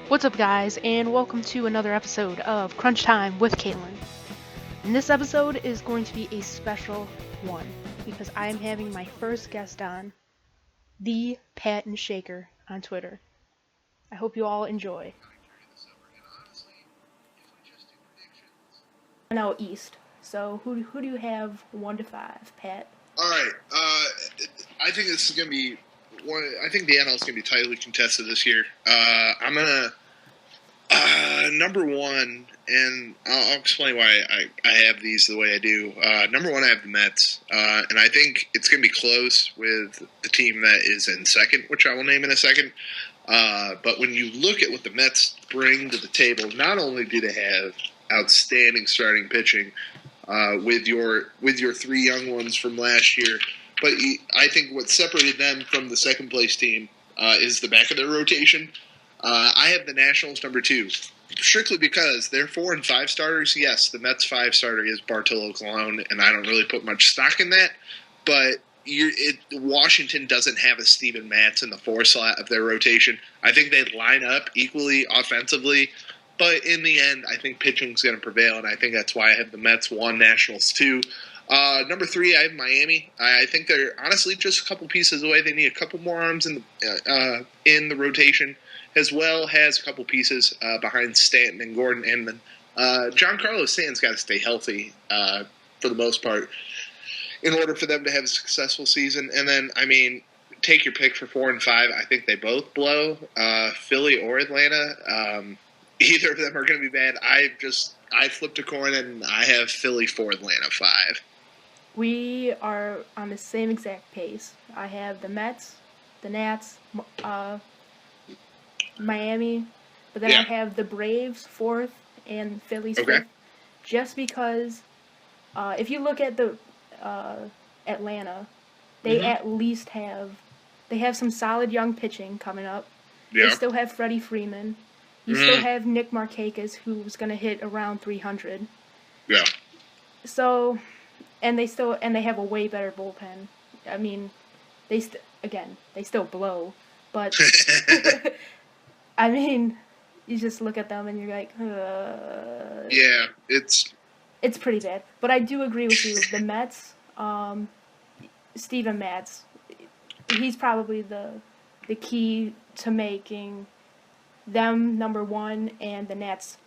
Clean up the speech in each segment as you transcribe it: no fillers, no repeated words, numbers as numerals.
What's up, guys, and welcome to another episode of Crunch Time with Katelin. And this episode is going to be a special one because I am having my first guest on, the Patent Shaker on Twitter. I hope you all enjoy. Now East. So who do you have 1 to 5, Pat? All right. I think this is going to be one. I think the NL is going to be tightly contested this year. I'm going to number one, and I'll explain why I have these the way I do. Number one, I have the Mets, and I think it's going to be close with the team that is in second, which I will name in a second. But when you look at what the Mets bring to the table, not only do they have outstanding starting pitching with your three young ones from last year, but I think what separated them from the second place team is the back of their rotation. I have the Nationals number two, strictly because they're 4 and 5 starters. Yes, the Mets 5 starter is Bartolo Colon, and I don't really put much stock in that. But Washington doesn't have a Steven Matz in the 4 slot of their rotation. I think they line up equally offensively, but in the end, I think pitching is going to prevail, and I think that's why I have the Mets 1, Nationals 2. Number 3, I have Miami. I think they're honestly just a couple pieces away. They need a couple more arms in the rotation, as well as a couple pieces behind Stanton and Gordon. And then Giancarlo Stanton's got to stay healthy for the most part in order for them to have a successful season. And then, take your pick for 4 and 5. I think they both blow, Philly or Atlanta. Either of them are going to be bad. I flipped a coin, and I have Philly 4, Atlanta 5. We are on the same exact pace. I have the Mets, the Nats, Miami, but then I have the Braves 4th and Phillies 5th. Just because if you look at the Atlanta, they at least have some solid young pitching coming up. Yeah. They still have Freddie Freeman. You still have Nick Markakis, who's going to hit around 300. Yeah. So, and they have a way better bullpen. I mean, they still blow, but I mean, you just look at them and you're like, yeah, it's pretty bad. But I do agree with you. The Mets, Steven Matz, he's probably the key to making them number 1 and the Nats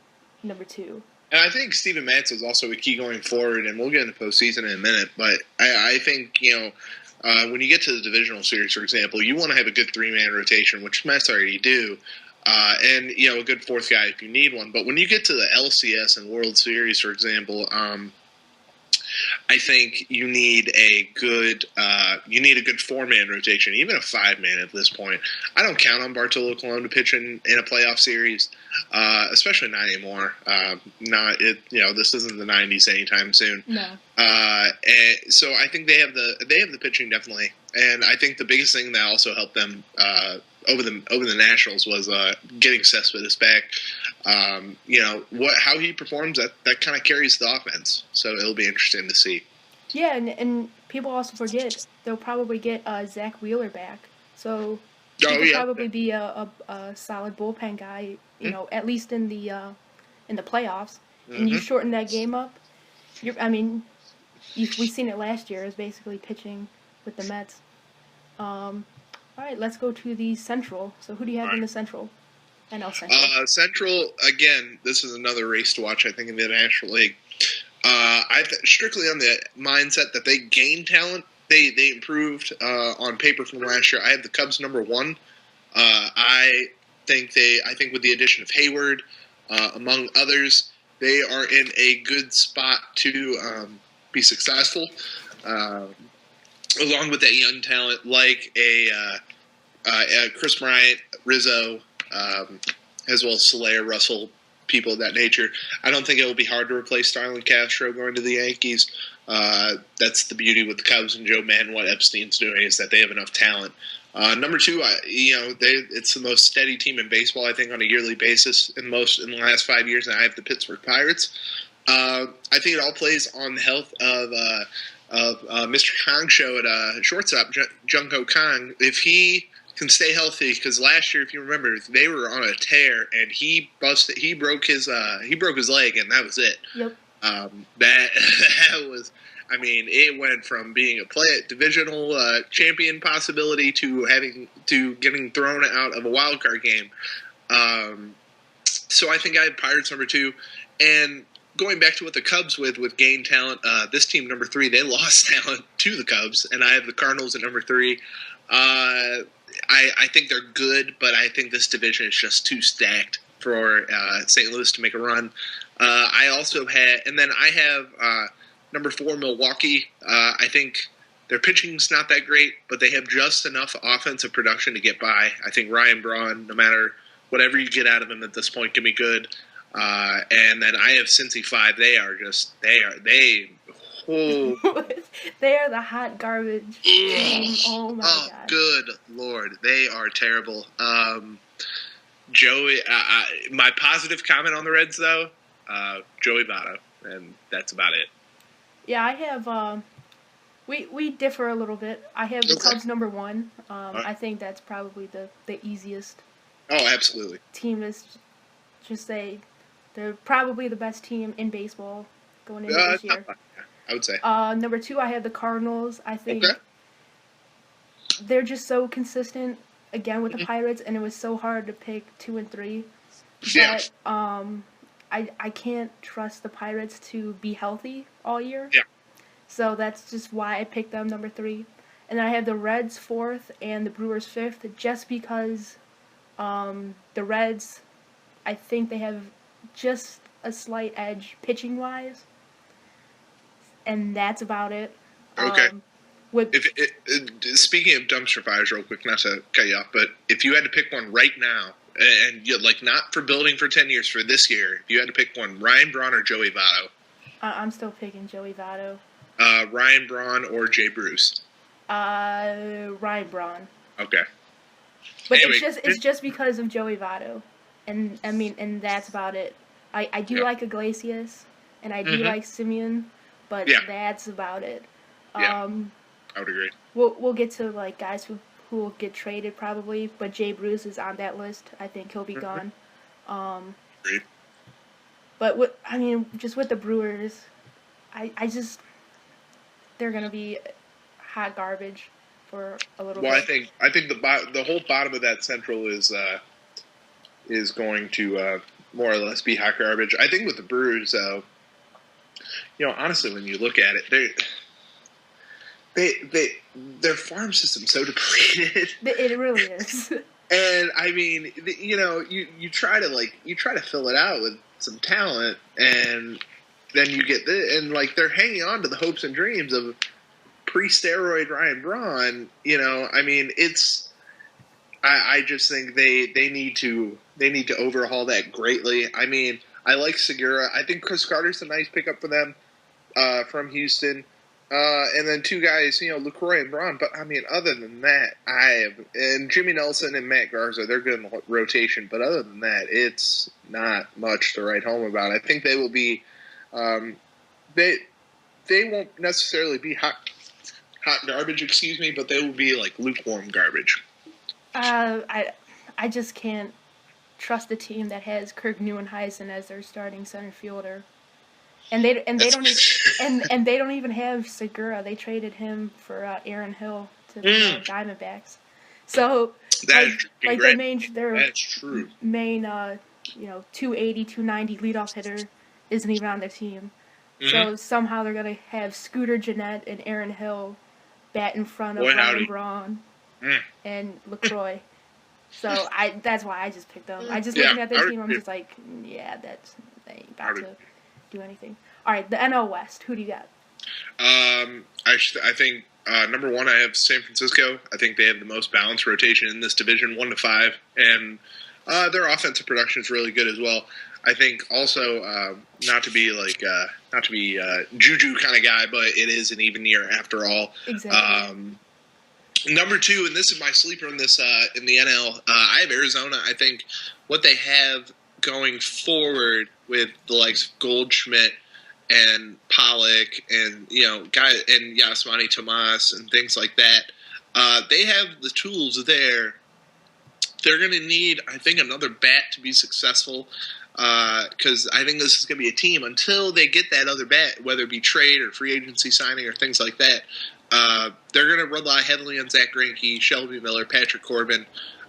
number 2. And I think Steven Matz is also a key going forward, and we'll get into postseason in a minute. But I think, when you get to the divisional series, for example, you want to have a good 3-man rotation, which Mets already do, and, a good 4th guy if you need one. But when you get to the LCS and World Series, for example, I think you need a good 4-man rotation, even a 5-man at this point. I don't count on Bartolo Colon to pitch in a playoff series, especially not anymore. This isn't the '90s anytime soon. No. And so I think they have the pitching definitely, and I think the biggest thing that also helped them over the Nationals was getting Cespedes back. How he performs, that kind of carries the offense. So it'll be interesting to see. Yeah, and people also forget they'll probably get Zach Wheeler back. So he could probably be a solid bullpen guy. At least in the playoffs. And you shorten that game up. We've seen it last year. Is basically pitching with the Mets. All right, let's go to the Central. So who do you have in the Central? NL Central. Central, again, this is another race to watch, I think, in the National League. Strictly on the mindset that they gained talent. They improved on paper from last year. I have the Cubs number 1. I think with the addition of Hayward, among others, they are in a good spot to be successful. Along with that young talent, like a Chris Bryant, Rizzo, as well as Soler, Russell, people of that nature. I don't think it will be hard to replace Starlin Castro going to the Yankees. That's the beauty with the Cubs and Joe Maddon. What Epstein's doing is that they have enough talent. Number 2, it's the most steady team in baseball, I think, on a yearly basis in the last 5 years, and I have the Pittsburgh Pirates. I think it all plays on the health of Mr. Kong show at shortstop, Junko Kong. If he can stay healthy, because last year, if you remember, they were on a tear, and he broke his leg, and that was it. Yep. That was, I mean, it went from being a divisional champion possibility to getting thrown out of a wild card game. So I think I had Pirates number 2, and going back to what the Cubs with gained talent, this team number 3, they lost talent to the Cubs, and I have the Cardinals at number 3. I think they're good, but I think this division is just too stacked for St. Louis to make a run. I also had, and then I have number 4, Milwaukee. I think their pitching's not that great, but they have just enough offensive production to get by. I think Ryan Braun, no matter whatever you get out of him at this point, can be good. And then I have Cincy 5. They are they are the hot garbage team. Oh my god. Good Lord. They are terrible. Joey, my positive comment on the Reds, though, Joey Votto, and that's about it. Yeah, I have, we differ a little bit. I have the Cubs number 1. I think that's probably the easiest. Oh, absolutely. Team is just they're probably the best team in baseball going into this year. I would say. Number 2, I have the Cardinals. I think they're just so consistent, again, with the Pirates, and it was so hard to pick 2 and 3. Yeah. But I can't trust the Pirates to be healthy all year. Yeah. So that's just why I picked them number 3. And then I have the Reds 4th and the Brewers 5th, just because the Reds, I think they have just a slight edge pitching-wise. And that's about it. Okay. Speaking of dumpster fires, real quick, not to cut you off, but if you had to pick one right now, and not for building for 10 years, for this year, if you had to pick one, Ryan Braun or Joey Votto? I'm still picking Joey Votto. Ryan Braun or Jay Bruce? Ryan Braun. Okay. But anyway, it's just because of Joey Votto, and I mean, and that's about it. I do like Iglesias, and I do like Simeon, but that's about it. Yeah, I would agree. We'll get to guys who will get traded probably, but Jay Bruce is on that list. I think he'll be gone. Agreed. But just with the Brewers, I just they're gonna be hot garbage for a little bit. Well, I think the whole bottom of that Central is going to more or less be hot garbage. I think with the Brewers, honestly, when you look at it, their farm system's so depleted. It really is. And I mean, you try to fill it out with some talent, and then you get this, and they're hanging on to the hopes and dreams of pre-steroid Ryan Braun. I mean, I just think they need to overhaul that greatly. I mean, I like Segura. I think Chris Carter's a nice pickup for them from Houston. And then 2 guys, LaCroix and Braun. But, I mean, other than that, and Jimmy Nelson and Matt Garza, they're good in the rotation. But other than that, it's not much to write home about. I think they will be they won't necessarily be hot garbage, but they will be lukewarm garbage. I just can't trust a team that has Kirk Neuenhuisen as their starting center fielder. And they don't even have Segura. They traded him for Aaron Hill to the Diamondbacks. So their main 280, 290 leadoff hitter isn't even on their team. So somehow they're gonna have Scooter Gennett and Aaron Hill bat in front of Ryan Braun and LaCroix. So that's why I just picked them. I just looking at their team, I'm just they ain't about to do anything. All right, the NL West. Who do you got? I think number 1, I have San Francisco. I think they have the most balanced rotation in this division, 1 to 5, and their offensive production is really good as well. I think also not to be Juju kind of guy, but it is an even year after all. Exactly. Number 2, and this is my sleeper in this in the NL. I have Arizona. I think what they have going forward with the likes of Goldschmidt and Pollock and Yasmani Tomas and things like that, they have the tools there they're going to need, I think, another bat to be successful. Because I think this is going to be a team until they get that other bat, whether it be trade or free agency signing or things like that. They're going to rely heavily on Zach Greinke, Shelby Miller, Patrick Corbin,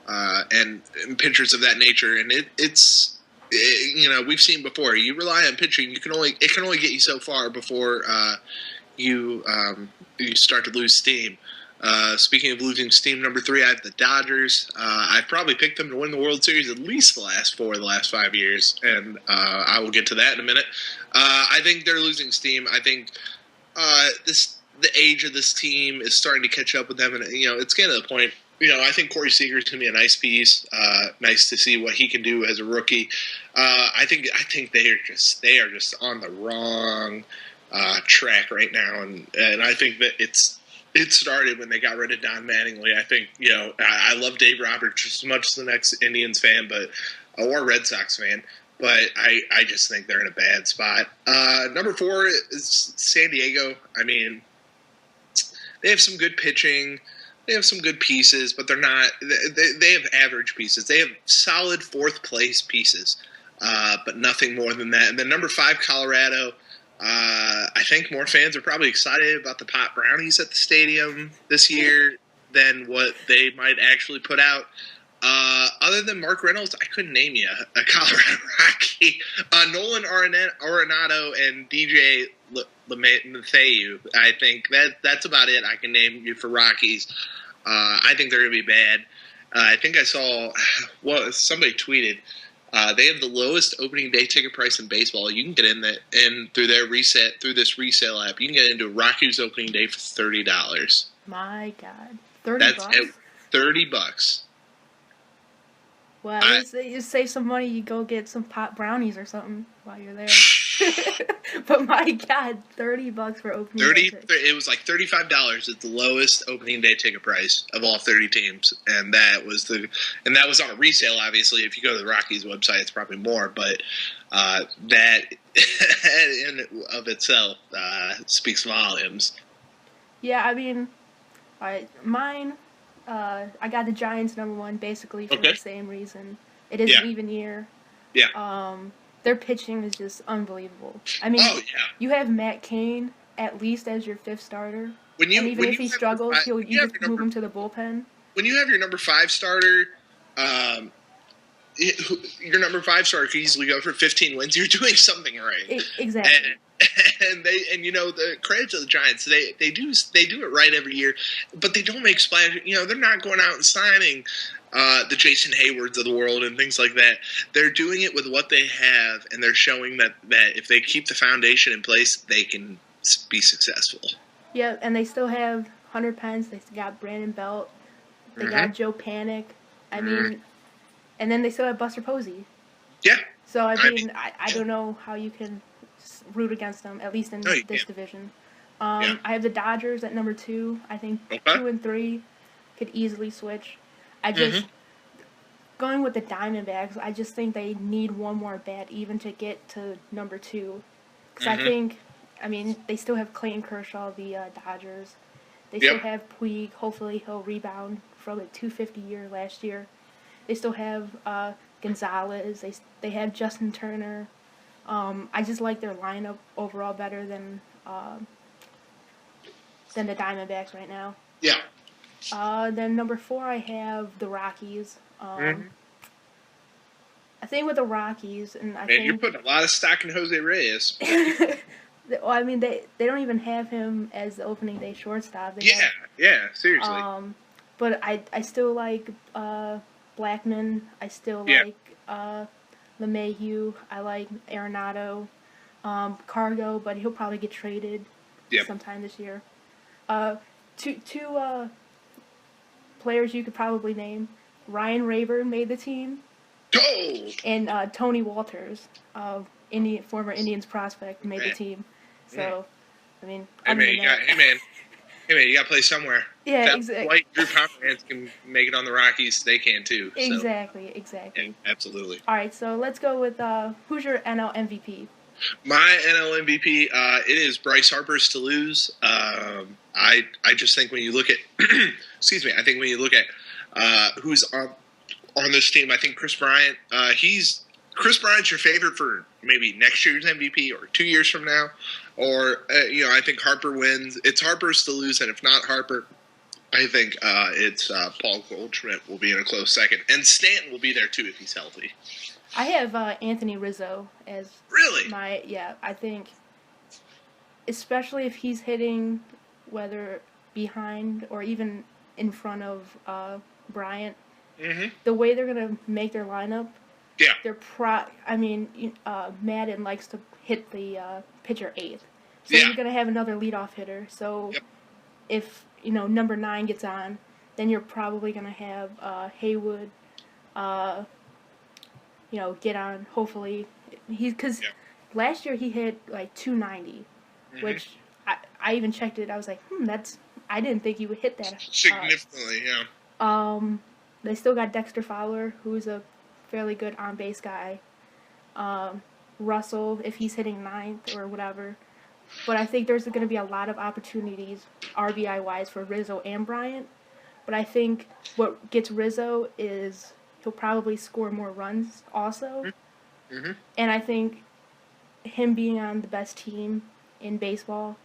and pitchers of that nature. And it's we've seen before. You rely on pitching, it can only get you so far before you start to lose steam. Speaking of losing steam, number 3, I have the Dodgers. I've probably picked them to win the World Series at least the last 5 years, and I will get to that in a minute. I think they're losing steam. I think the age of this team is starting to catch up with them, and it's getting to the point. I think Corey Seager is going to be a nice piece. Nice to see what he can do as a rookie. I think they are just on the wrong track right now, and I think that it started when they got rid of Don Mattingly. I think, I love Dave Roberts just as much as the next Indians fan, or Red Sox fan, but I just think they're in a bad spot. Number 4 is San Diego. I mean, they have some good pitching. They have some good pieces, but they're not – they have average pieces. They have solid fourth-place pieces, but nothing more than that. And then number 5, Colorado – I think more fans are probably excited about the pot brownies at the stadium this year than what they might actually put out. Other than Mark Reynolds, I couldn't name you a Colorado Rocky. Nolan Arenado and DJ LeMahieu. I think that's about it I can name you for Rockies. I think they're going to be bad. I think I saw somebody tweeted. They have the lowest opening day ticket price in baseball. You can get in through this resale app. You can get into a Rockies opening day for $30. My God, $30. $30. Well, you save some money. You go get some pot brownies or something while you're there. But my God, $30 for opening day tickets. It was like $35 is the lowest opening day ticket price of all 30 teams, and that was on a resale. Obviously, if you go to the Rockies website, it's probably more, but that in of itself speaks volumes. Yeah, I mean, mine. I got the Giants number 1 basically for the same reason. It is an even year. Yeah. Their pitching is just unbelievable. I mean, you have Matt Cain at least as your 5th starter. And even if he struggles, you just move him to the bullpen. When you have your number 5 starter, your number 5 starter could easily go for 15 wins. You're doing something right. Exactly. And the credit to the Giants, they do it right every year, but they don't make splash. They're not going out and signing the Jason Haywards of the world and things like that. They're doing it with what they have, and they're showing that if they keep the foundation in place, they can be successful. Yeah, and they still have Hunter Pence. They got Brandon Belt. They got Joe Panic. I mean, and then they still have Buster Posey. Yeah. So, I mean, I don't know how you can root against them, at least in this division. I have the Dodgers at number 2. I think 2 and 3 could easily switch. I just going with the Diamondbacks. I just think they need one more bat even to get to number 2. Because I think, they still have Clayton Kershaw, the Dodgers. They still have Puig. Hopefully he'll rebound from a 250 year last year. They still have Gonzalez. They have Justin Turner. I just like their lineup overall better than the Diamondbacks right now. Yeah. Then number 4, I have the Rockies. I think with the Rockies, and you're putting a lot of stock in Jose Reyes. Well, I mean, they don't even have him as the opening day shortstop. Seriously. But I still like Blackman. I still like LeMahieu. I like Arenado. Cargo, but he'll probably get traded sometime this year. Two players you could probably name. Ryan Rayburn made the team. Oh! And Tony Walters, former Indians prospect, made the team. So, I mean... Hey, man, you got to play somewhere. Yeah, exactly. White Drew Pomeranz can make it on the Rockies. They can, too. So. Exactly. Yeah, absolutely. All right, so let's go with who's your NL MVP? My NL MVP, it is Bryce Harper's to lose. I just think when you look at, excuse me, I think when you look at who's on this team. I think Chris Bryant. Chris Bryant's your favorite for maybe next year's MVP or 2 years from now, or I think Harper wins. It's Harper's to lose, and if not Harper, I think it's Paul Goldschmidt will be in a close second, and Stanton will be there too if he's healthy. I have Anthony Rizzo as really I think, especially if he's hitting whether behind or even in front of Bryant, the way they're gonna make their lineup. Yeah. Madden likes to hit the pitcher 8th. So you're going to have another leadoff hitter. So if, number 9 gets on, then you're probably going to have Haywood, get on, hopefully. Because last year he hit, 290, which I even checked it. I was like, I didn't think he would hit that. Significantly, They still got Dexter Fowler, who's a fairly good on-base guy. Russell, if he's hitting 9th or whatever. But I think there's going to be a lot of opportunities RBI-wise for Rizzo and Bryant. But I think what gets Rizzo is he'll probably score more runs also. And I think him being on the best team in baseball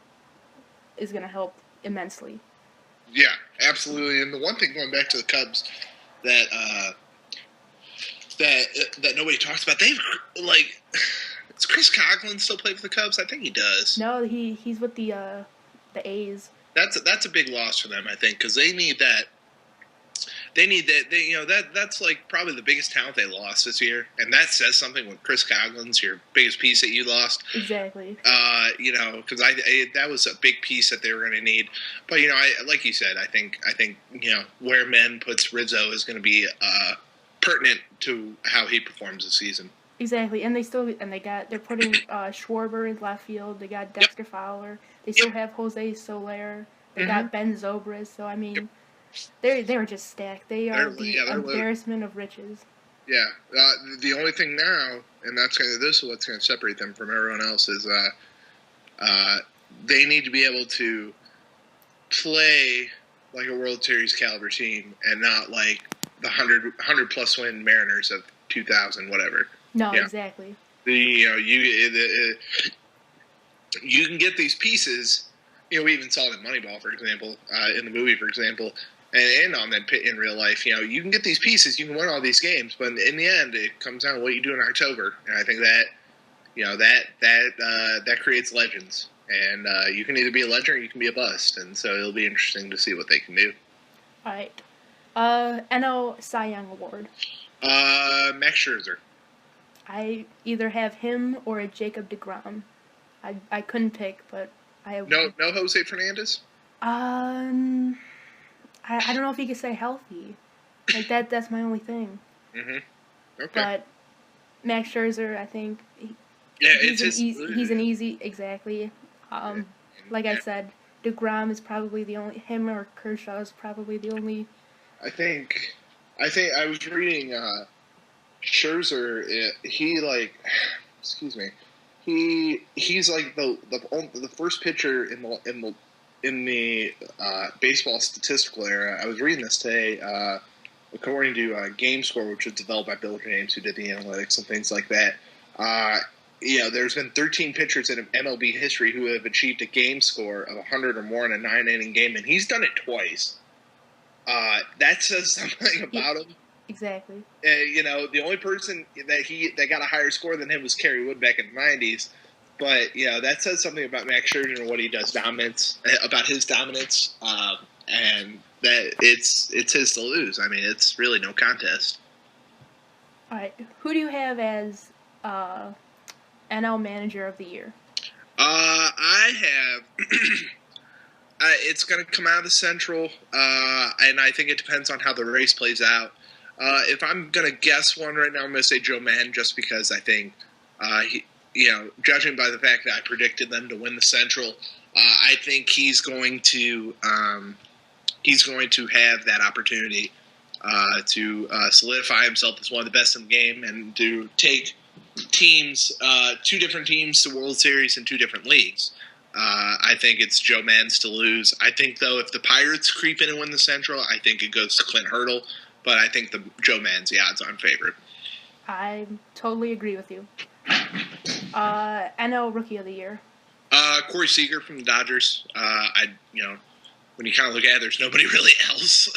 is going to help immensely. Yeah, absolutely. And the one thing going back to the Cubs that nobody talks about, does Chris Coughlin still play for the Cubs? I think he does. No, he's with the A's. That's a big loss for them, I think, because they need that. They need that. That's probably the biggest talent they lost this year, and that says something when Chris Coughlin's your biggest piece that you lost. Exactly. Because that was a big piece that they were going to need. But like you said, I think where Men puts Rizzo is going to be pertinent to how he performs this season. Exactly, and they're putting Schwarber in left field. They got Dexter Fowler. They still have Jose Soler. They got Ben Zobrist. So I mean, they're just stacked. They are the embarrassment of riches. Yeah, the only thing now, and this is what's going to separate them from everyone else, is they need to be able to play like a World Series caliber team and not like the 100 plus win Mariners of 2000, whatever. No, exactly. You can get these pieces. We even saw it in Moneyball, for example, in the movie, for example, and on that in real life. You can get these pieces, you can win all these games, but in the end, it comes down to what you do in October. And I think that creates legends. And you can either be a legend or you can be a bust. And so it'll be interesting to see what they can do. All right. NL Cy Young Award. Max Scherzer. I either have him or a Jacob deGrom. I couldn't pick, but I have no Jose Fernandez. I don't know if he could stay healthy. That's my only thing. Okay. But Max Scherzer, I think. He's an easy exactly. Like I said, deGrom is probably the only. Him or Kershaw is probably the only. I think I was reading Scherzer. He's like the first pitcher in the baseball statistical era. I was reading this today. According to Game Score, which was developed by Bill James, who did the analytics and things like that. There's been 13 pitchers in MLB history who have achieved a game score of 100 or more in a 9-inning game, and he's done it twice. That says something about him. Exactly. The only person that got a higher score than him was Kerry Wood back in the 90s. But that says something about Max Scherzer and what he does, about his dominance, and that it's his to lose. I mean, it's really no contest. All right, who do you have as NL Manager of the Year? I have. It's going to come out of the Central, and I think it depends on how the race plays out. If I'm going to guess one right now, I'm going to say Joe Madden, just because I think, judging by the fact that I predicted them to win the Central, I think he's going to have that opportunity to solidify himself as one of the best in the game and to take teams, two different teams to World Series in two different leagues. I think it's Joe Madden's to lose. I think, though, if the Pirates creep in and win the Central, I think it goes to Clint Hurdle. but I think the Joe Man's the odds-on favorite. I totally agree with you. NL Rookie of the Year. Corey Seager from the Dodgers. When you kind of look at it, there's nobody really else.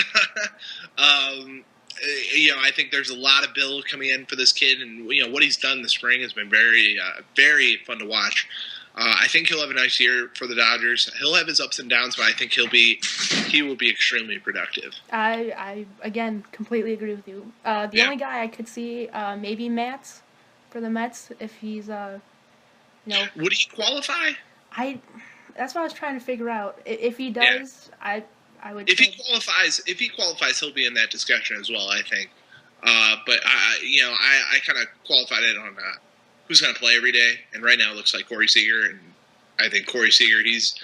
I think there's a lot of bill coming in for this kid, and what he's done this spring has been very, very fun to watch. I think he'll have a nice year for the Dodgers. He'll have his ups and downs, but I think he will be extremely productive. I again completely agree with you. The only guy I could see maybe Matz for the Mets if he's Would he qualify? That's what I was trying to figure out. If he does, I would. If he qualifies, he'll be in that discussion as well, I think. But I kind of qualified it on who's going to play every day, and right now it looks like Corey Seager, and I think Corey Seager, he's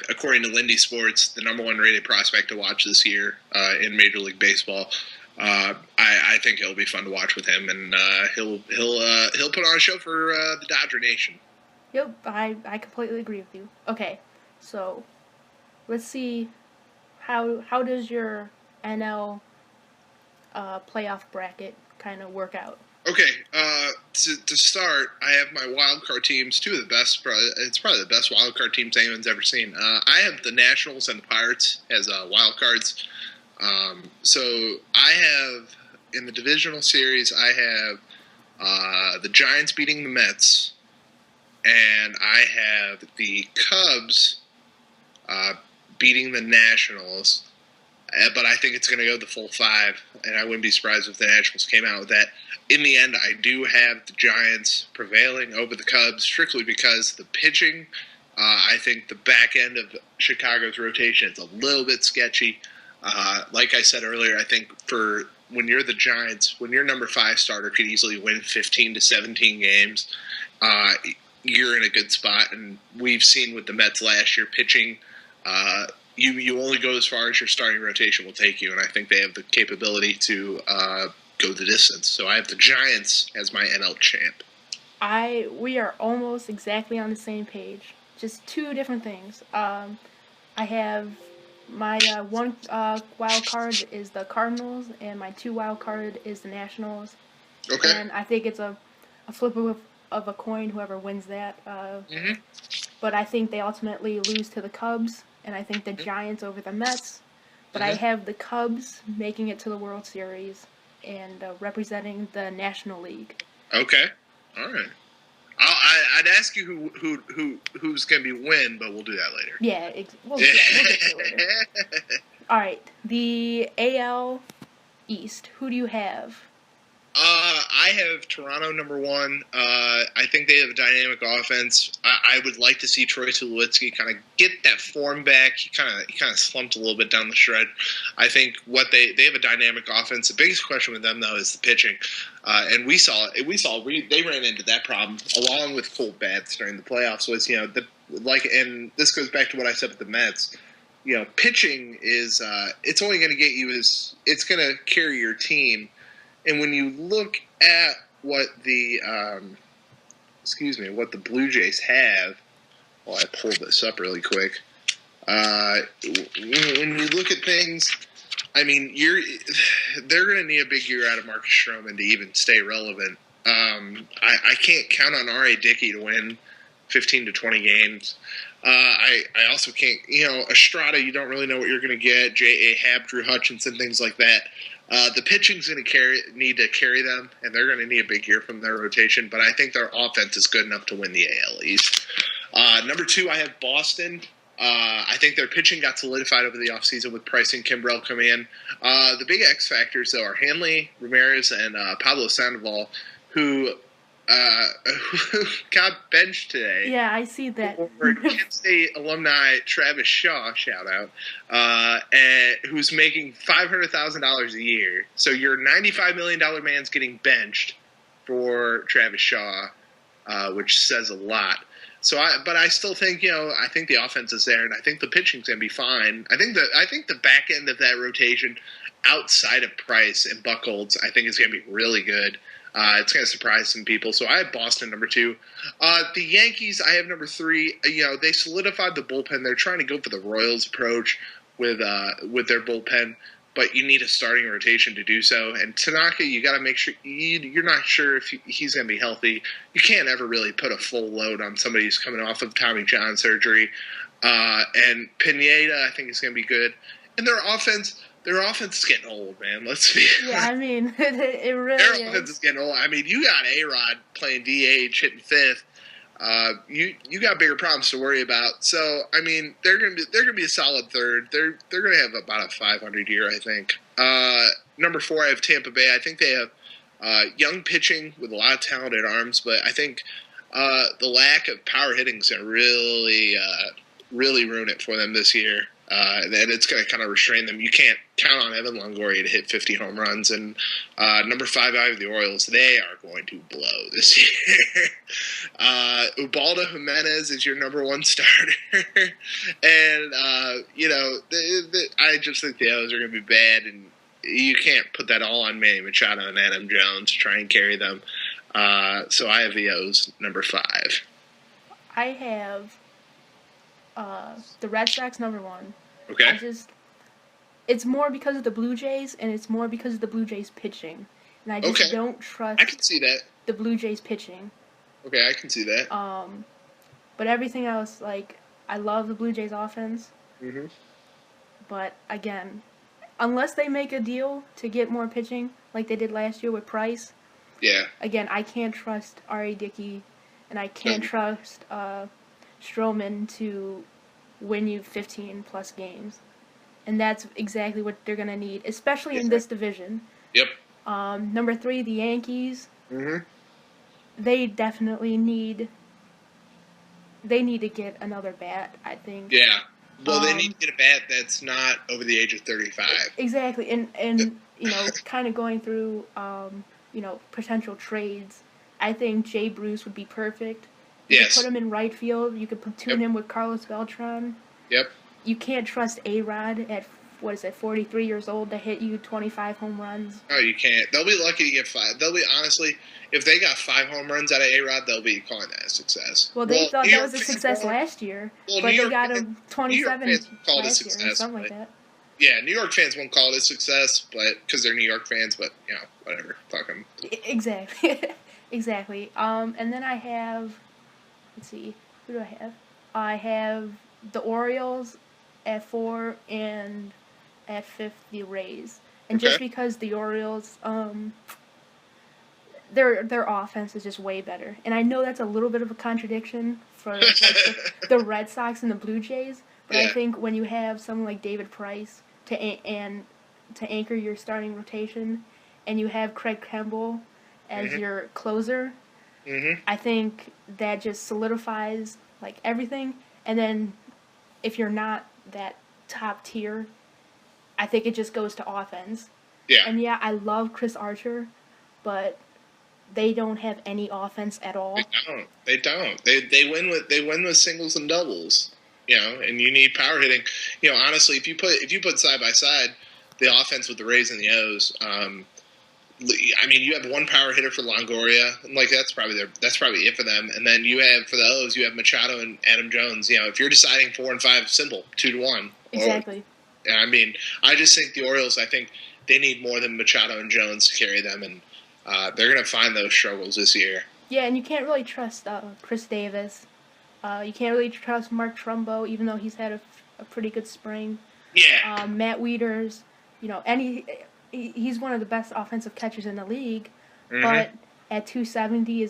according to Lindy Sports, the number 1 rated prospect to watch this year in Major League Baseball. I think it'll be fun to watch with him, and he'll put on a show for the Dodger Nation. Yep, I completely agree with you. Okay, so let's see how does your NL playoff bracket kind of work out? Okay, to start, I have my wild card teams. Two of the best. It's probably the best wild card teams anyone's ever seen. I have the Nationals and the Pirates as wild cards. So I have in the divisional series, I have the Giants beating the Mets, and I have the Cubs beating the Nationals. But I think it's going to go the full 5, and I wouldn't be surprised if the Nationals came out with that. In the end, I do have the Giants prevailing over the Cubs strictly because the pitching, I think the back end of Chicago's rotation is a little bit sketchy. Like I said earlier, I think for when you're the Giants, when your number 5 starter could easily win 15 to 17 games, you're in a good spot. And we've seen with the Mets last year, pitching, you only go as far as your starting rotation will take you, and I think they have the capability to go the distance. So I have the Giants as my NL champ. We are almost exactly on the same page. Just 2 different things. I have my 1 wild card is the Cardinals, and my 2 wild card is the Nationals. Okay. And I think it's a flip of a coin, whoever wins that. But I think they ultimately lose to the Cubs, and I think the Giants over the Mets. But I have the Cubs making it to the World Series and representing the National League. Okay, all right. I'd ask you who's going to be win, but we'll do that later. Yeah, we'll get to it later. All right, the AL East. Who do you have? I have Toronto number 1. I think they have a dynamic offense. I would like to see Troy Tulowitzki kind of get that form back. He kind of slumped a little bit down the stretch. I think they have a dynamic offense. The biggest question with them though is the pitching, and they ran into that problem along with cold bats during the playoffs. Was and this goes back to what I said with the Mets. Pitching is it's only going to get you it's going to carry your team. And when you look at what the Blue Jays have, well, I pulled this up really quick. When you look at things, I mean, they're going to need a big year out of Marcus Stroman to even stay relevant. I can't count on R.A. Dickey to win 15 to 20 games. I also can't, Estrada, you don't really know what you're going to get. J.A. Happ, Drew Hutchinson, things like that. The pitching's going to need to carry them, and they're going to need a big year from their rotation. But I think their offense is good enough to win the AL East. Number 2, I have Boston. I think their pitching got solidified over the offseason with Price and Kimbrel coming in. The big X factors, though, are Hanley Ramirez and Pablo Sandoval, who got benched today. Yeah, I see that. For Kent State alumni Travis Shaw, shout out, who's making $500,000 a year. So your $95 million man's getting benched for Travis Shaw, which says a lot. So, but I still think I think the offense is there, and I think the pitching's gonna be fine. I think the back end of that rotation, outside of Price and Buchholz, I think is gonna be really good. It's going to surprise some people. So I have Boston number 2. The Yankees, I have number 3. They solidified the bullpen. They're trying to go for the Royals approach with their bullpen. but you need a starting rotation to do so. And Tanaka, you got to make sure you're not sure if he's going to be healthy. You can't ever really put a full load on somebody who's coming off of Tommy John surgery. And Pineda, I think, is going to be good. And their offense is getting old, man. Let's be Yeah, I mean, it really their is. offense is getting old. I mean, you got A-Rod playing DH, hitting fifth. You got bigger problems to worry about. So I mean, they're gonna be a solid third. They're gonna have about a 500 year, I think. Number 4, I have Tampa Bay. I think they have young pitching with a lot of talented arms, but I think the lack of power hitting is gonna really ruin it for them this year. And it's going to kind of restrain them. You can't count on Evan Longoria to hit 50 home runs. And number 5, I have the Orioles. They are going to blow this year. Ubaldo Jimenez is your number 1 starter. And, I just think the O's are going to be bad. And you can't put that all on Manny Machado and Adam Jones to try and carry them. So I have the O's number 5. I have the Red Sox number 1. Okay. It's more because of the Blue Jays, and it's more because of the Blue Jays pitching. And I just don't trust I can see that. the Blue Jays pitching. Okay, I can see that. But everything else, like, I love the Blue Jays offense. Mm-hmm. But, again, unless they make a deal to get more pitching, like they did last year with Price, Yeah. again, I can't trust R.A. Dickey, and I can't trust Stroman to win you 15-plus games. And that's exactly what they're going to need, especially in this division. Yep. Number 3, the Yankees. Mm-hmm. They definitely need to get another bat, I think. Yeah. Well, they need to get a bat that's not over the age of 35. Exactly. And kind of going through, potential trades, I think Jay Bruce would be perfect. You could put him in right field. You could platoon him with Carlos Beltran. Yep. You can't trust A-Rod at, 43 years old to hit you 25 home runs. Oh, you can't. They'll be lucky to get 5. They'll be, honestly, if they got 5 home runs out of A-Rod, they'll be calling that a success. Well, they thought that was a success last year, but they got him 27 last year or something like that. Yeah, New York fans won't call it a success, but because they're New York fans, but, whatever. Fuck them. Exactly. Exactly. And then I have, let's see, who do I have? I have the Orioles at 4 and at 5th the Rays. And just because the Orioles, their offense is just way better. And I know that's a little bit of a contradiction for the Red Sox and the Blue Jays, but I think when you have someone like David Price to anchor your starting rotation, and you have Craig Kimbrell as your closer, I think that just solidifies like everything. And then if you're not that top tier, I think it just goes to offense. Yeah. And I love Chris Archer, but they don't have any offense at all. They don't. They win with singles and doubles. And you need power hitting. Honestly, if you put side by side the offense with the Rays and the O's, I mean, you have one power hitter for Longoria, and like that's probably it for them. And then you have for the O's, you have Machado and Adam Jones. If you're deciding 4 and 5, simple 2-1. Exactly. I mean, I just think the Orioles. I think they need more than Machado and Jones to carry them, and they're going to find those struggles this year. Yeah, and you can't really trust Chris Davis. You can't really trust Mark Trumbo, even though he's had a pretty good spring. Yeah. Matt Wieters, he's one of the best offensive catchers in the league, but at 270,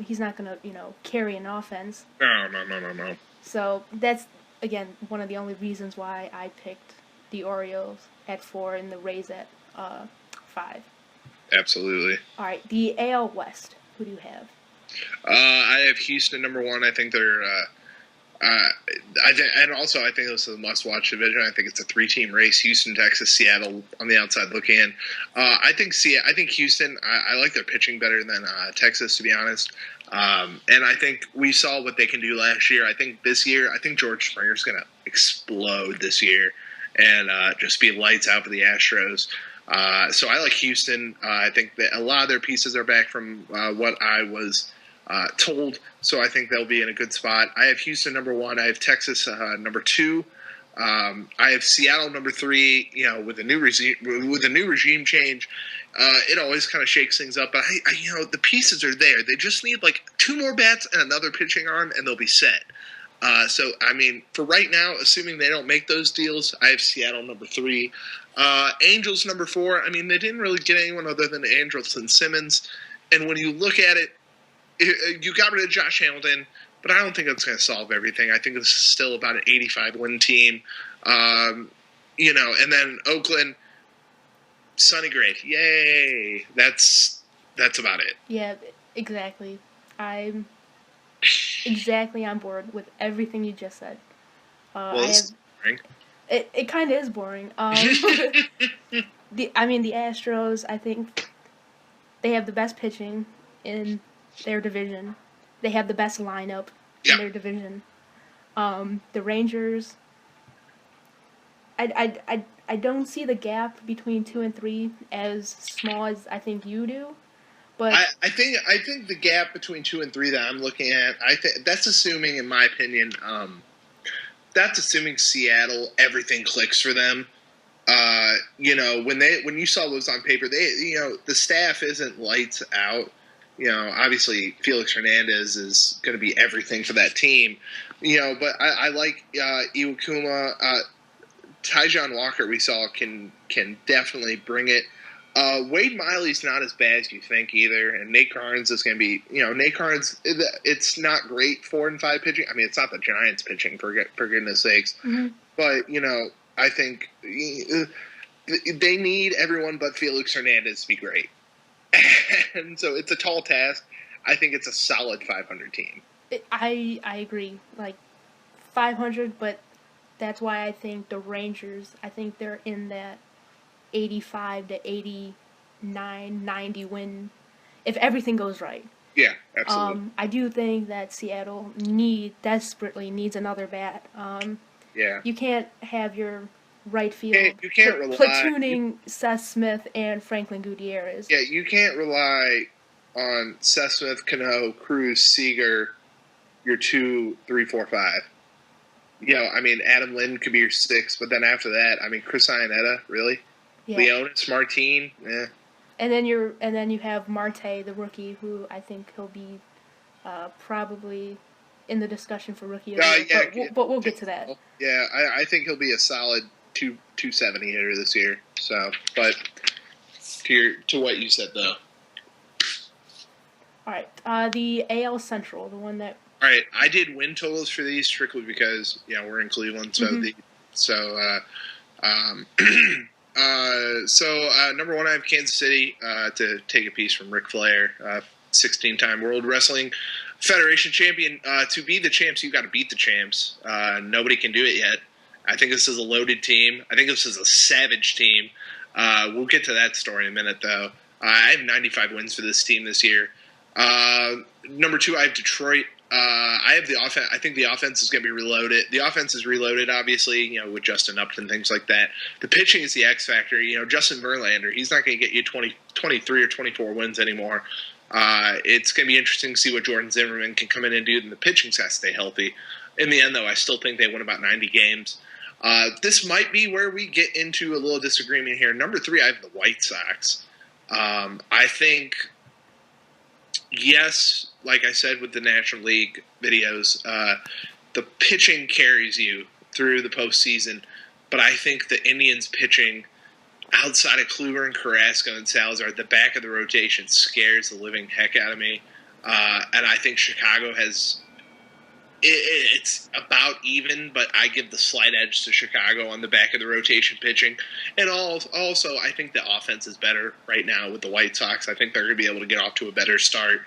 he's not gonna, carry an offense. No. So that's, again, one of the only reasons why I picked the Orioles at 4 and the Rays at 5. Absolutely. All right, the AL West. Who do you have? I have Houston number 1. I think they're. I think this is a must-watch division. I think it's a 3-team race: Houston, Texas, Seattle on the outside looking in. I think Houston. I like their pitching better than Texas, to be honest. And I think we saw what they can do last year. I think this year, George Springer's going to explode this year and just be lights out for the Astros. So I like Houston. I think that a lot of their pieces are back from what I was told, so I think they'll be in a good spot. I have Houston number 1. I have Texas number 2. I have Seattle number 3. You know, with a new regime change, it always kind of shakes things up. But the pieces are there. They just need like 2 more bats and another pitching arm, and they'll be set. So, I mean, for right now, assuming they don't make those deals, I have Seattle number 3. Angels number 4. I mean, they didn't really get anyone other than Andrelton Simmons. And when you look at it, you got rid of Josh Hamilton, but I don't think that's going to solve everything. I think it's still about an 85-win team. And then Oakland, Sonny Gray. Yay! That's about it. Yeah, exactly. I'm exactly on board with everything you just said. It's boring. It kind of is boring. The Astros, I think they have the best pitching in their division. They have the best lineup in their division. The Rangers, I don't see the gap between 2 and 3 as small as I think you do. But I think the gap between 2 and 3 that I'm looking at, that's assuming, in my opinion, that's assuming Seattle, everything clicks for them. When you saw those on paper, the staff isn't lights out. Obviously Felix Hernandez is going to be everything for that team. But I like Iwakuma, Tyjon Walker. We saw can definitely bring it. Wade Miley's not as bad as you think either, and Nate Karns is going to be, Nate Karns, it's not great 4 and 5 pitching. I mean, it's not the Giants pitching, for goodness sakes. Mm-hmm. But, I think they need everyone but Felix Hernandez to be great. And so it's a tall task. I think it's a solid 500 team. I agree. Like, 500, but that's why I think the Rangers, I think they're in that 85 to 89, 90 win, if everything goes right. Yeah, absolutely. I do think that Seattle desperately needs another bat. Yeah. You can't have your right field you can't rely platooning Seth Smith and Franklin Gutierrez. Yeah, you can't rely on Seth Smith, Cano, Cruz, Seager, your 2, 3, 4, 5. Adam Lynn could be your 6, but then after that, Chris Iannetta, really? Yeah. Leonis, Martin, And then you have Marte, the rookie, who I think he'll be probably in the discussion for rookie of the year. But we'll get to that. Yeah, I think he'll be a solid 270 hitter this year. So, but to what you said though. All right, the AL Central, the one that. All right, I did win totals for these strictly because we're in Cleveland, so number 1, I have Kansas City to take a piece from Ric Flair, 16-time World Wrestling Federation champion. To be the champs, you got to beat the champs. Nobody can do it yet. I think this is a loaded team. I think this is a savage team. We'll get to that story in a minute, though. I have 95 wins for this team this year. Number 2, I have Detroit. I have the offense. I think the offense is going to be reloaded. The offense is reloaded, obviously, with Justin Upton, things like that. The pitching is the X factor. Justin Verlander, he's not going to get you 23 or 24 wins anymore. It's going to be interesting to see what Jordan Zimmerman can come in and do, and the pitching's got to stay healthy. In the end, though, I still think they win about 90 games. This might be where we get into a little disagreement here. Number 3, I have the White Sox. I think, yes, like I said with the National League videos, the pitching carries you through the postseason, but I think the Indians pitching outside of Kluber and Carrasco and Salazar at the back of the rotation scares the living heck out of me. And I think Chicago has it's about even, but I give the slight edge to Chicago on the back of the rotation pitching. And also, I think the offense is better right now with the White Sox. I think they're going to be able to get off to a better start.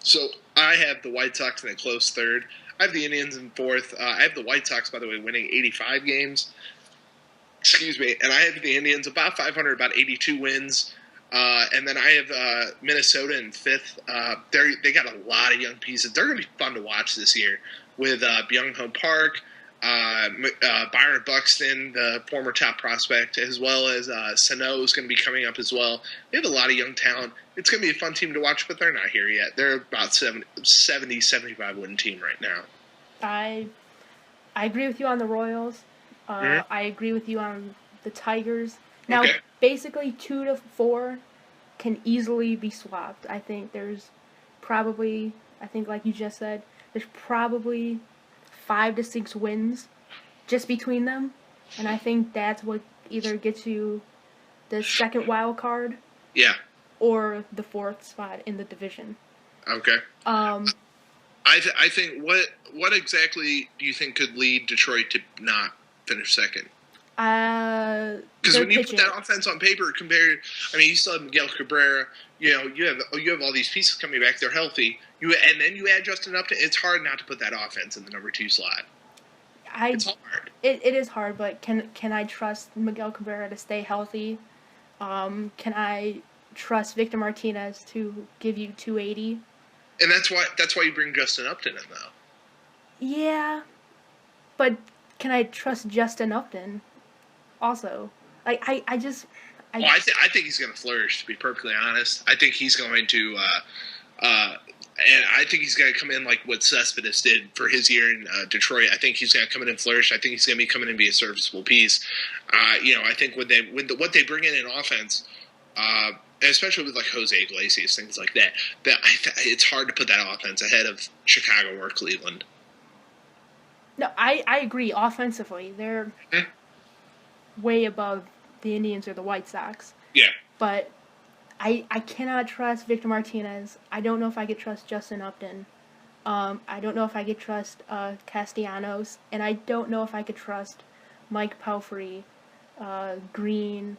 So I have the White Sox in a close third. I have the Indians in fourth. I have the White Sox, by the way, winning 85 games. Excuse me. And I have the Indians about 500, about 82 wins. And then I have Minnesota in fifth. They got a lot of young pieces. They're going to be fun to watch this year with Byung-Ho Park, Byron Buxton, the former top prospect, as well as Sano is going to be coming up as well. They have a lot of young talent. It's going to be a fun team to watch, but they're not here yet. They're about 70, 75 win team right now. I I agree with you on the Royals. Mm-hmm. I agree with you on the Tigers. Now, Okay. basically 2 to 4 can easily be swapped. I think there's probably, I think like you just said, there's probably 5 to 6 wins just between them, and I think that's what either gets you the second wild card Yeah. or the 4th spot in the division. Okay. Um, I think what exactly do you think could lead Detroit to not finish second? Because when you put that offense on paper, compared, I mean, you still have Miguel Cabrera. You know, you have all these pieces coming back. They're healthy. And then you add Justin Upton. It's hard not to put that offense in the number 2 slot. It's hard. It is hard, but can I trust Miguel Cabrera to stay healthy? Can I trust Victor Martinez to give you 280? And that's why you bring Justin Upton in, though. Yeah, but can I trust Justin Upton? Also, like I think he's going to flourish. To be perfectly honest, I think he's going to, and I think he's going to come in like what Cespedes did for his year in Detroit. I think he's going to come in and flourish. I think he's going to be coming in and be a serviceable piece. I think what they bring in offense, especially with like Jose Iglesias, things like that, it's hard to put that offense ahead of Chicago or Cleveland. No, I agree. Offensively, they're way above the Indians or the White Sox. Yeah. But I cannot trust Victor Martinez. I don't know if I could trust Justin Upton. I don't know if I could trust Castellanos. And I don't know if I could trust Mike Pelfrey, Green,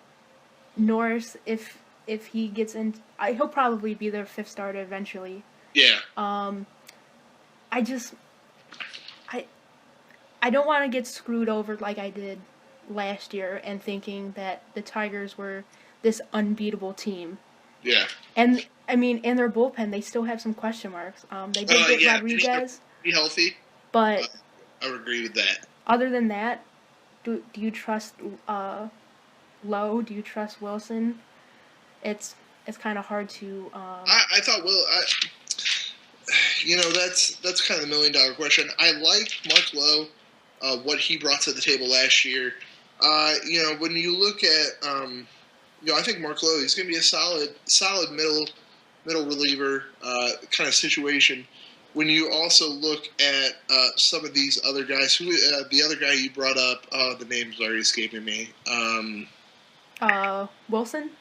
Norris, if he gets in. He'll probably be their 5th starter eventually. Yeah. I don't want to get screwed over like I did last year and thinking that the Tigers were this unbeatable team. Yeah. And, I mean, in their bullpen, they still have some question marks. They did get Rodriguez. Be healthy. But I would agree with that. Other than that, do you trust Lowe? Do you trust Wilson? It's kind of hard to... I thought that's kind of the $1 million question. I like Mark Lowe. What he brought to the table last year. When you look at, I think Mark Lowe, he's going to be a solid middle reliever kind of situation. When you also look at some of these other guys, the other guy you brought up, the name's already escaping me. Wilson?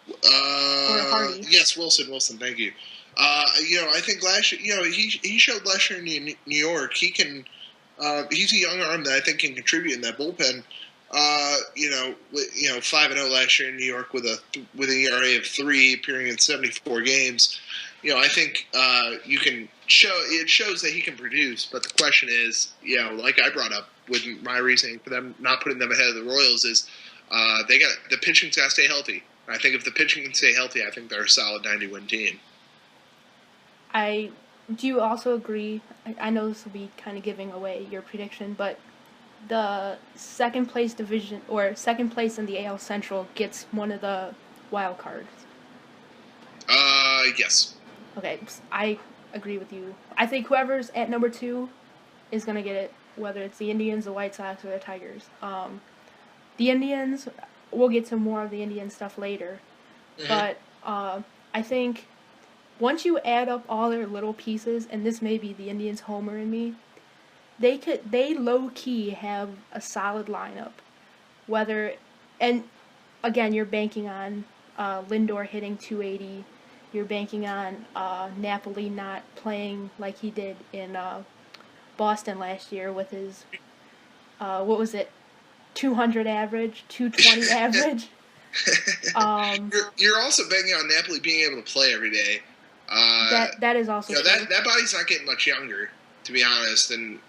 Or Hardy? Yes, Wilson. Thank you. I think last year, he showed last year in New York he can. He's a young arm that I think can contribute in that bullpen. 5-0 last year in New York with an ERA of 3, appearing in 74 games. I think you can show. It shows that he can produce. But the question is, like I brought up with my reasoning for them not putting them ahead of the Royals is, the pitching's got to stay healthy. I think if the pitching can stay healthy, I think they're a solid 90-win team. Do you also agree? I know this will be kind of giving away your prediction, but the second place division or second place in the AL Central gets one of the wild cards. Yes. Okay, I agree with you. I think whoever's at number 2 is gonna get it, whether it's the Indians, the White Sox, or the Tigers. The Indians, we'll get to more of the Indian stuff later, but I think. Once you add up all their little pieces, and this may be the Indians homer in me, they low-key have a solid lineup. And again, you're banking on Lindor hitting 280. You're banking on Napoli not playing like he did in Boston last year with his, 200 average, 220 average. You're also banking on Napoli being able to play every day. That is also true. That body's not getting much younger, to be honest. And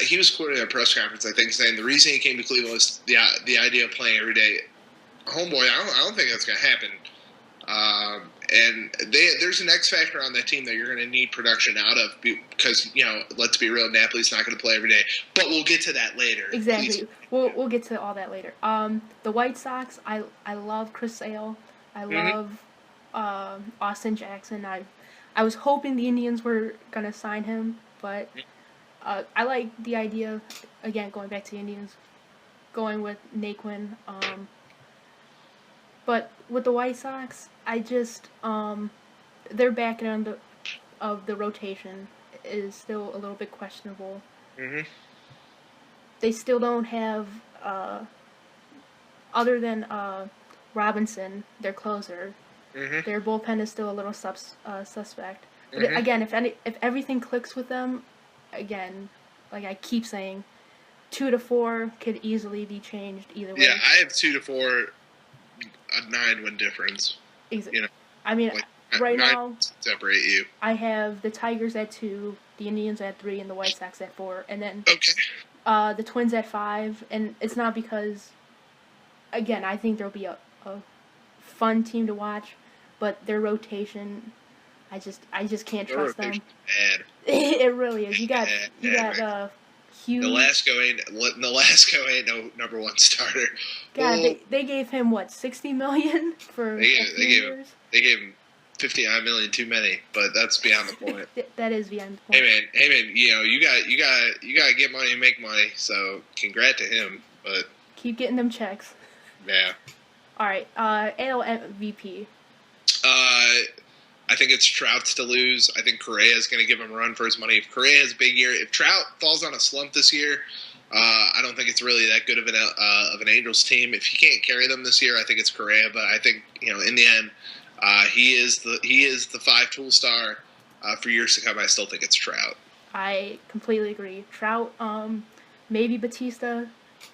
he was quoted at a press conference, I think, saying the reason he came to Cleveland was the idea of playing every day. Homeboy, I don't think that's going to happen. And there's an X factor on that team that you're going to need production out of because, let's be real, Napoli's not going to play every day. But we'll get to that later. Exactly. We'll get to all that later. The White Sox, I love Chris Sale. I love Austin Jackson. I was hoping the Indians were going to sign him, but I like the idea, again, going back to the Indians, going with Naquin. But with the White Sox, I just their back end of the rotation is still a little bit questionable. Mm-hmm. They still don't have, other than Robinson, their closer. Mm-hmm. Their bullpen is still a little suspect. But Mm-hmm. again, if everything clicks with them, again, like I keep saying, 2 to 4 could easily be changed either way. Yeah, I have 2 to 4, a 9-win difference. Exactly. You know, I mean, like, right now, separate you. I have the Tigers at 2, the Indians at 3, and the White Sox at 4, and then the Twins at 5. And it's not because, again, I think there'll be a fun team to watch, but their rotation, I just can't trust them. Bad. It really is. You got Hughes. Nolasco ain't no number 1 starter. God, they gave him what, $60 million for years? They gave him $59 million too many, but that's beyond the point. That is beyond the point. Hey man, you know you got get money and make money. So congrats to him, but keep getting them checks. Yeah. All right, AL MVP. I think it's Trout's to lose. I think Correa is going to give him a run for his money. If Correa has a big year, if Trout falls on a slump this year, I don't think it's really that good of an Angels team. If he can't carry them this year, I think it's Correa. But I think in the end, he is the 5-tool star for years to come. I still think it's Trout. I completely agree. Trout, maybe Batista,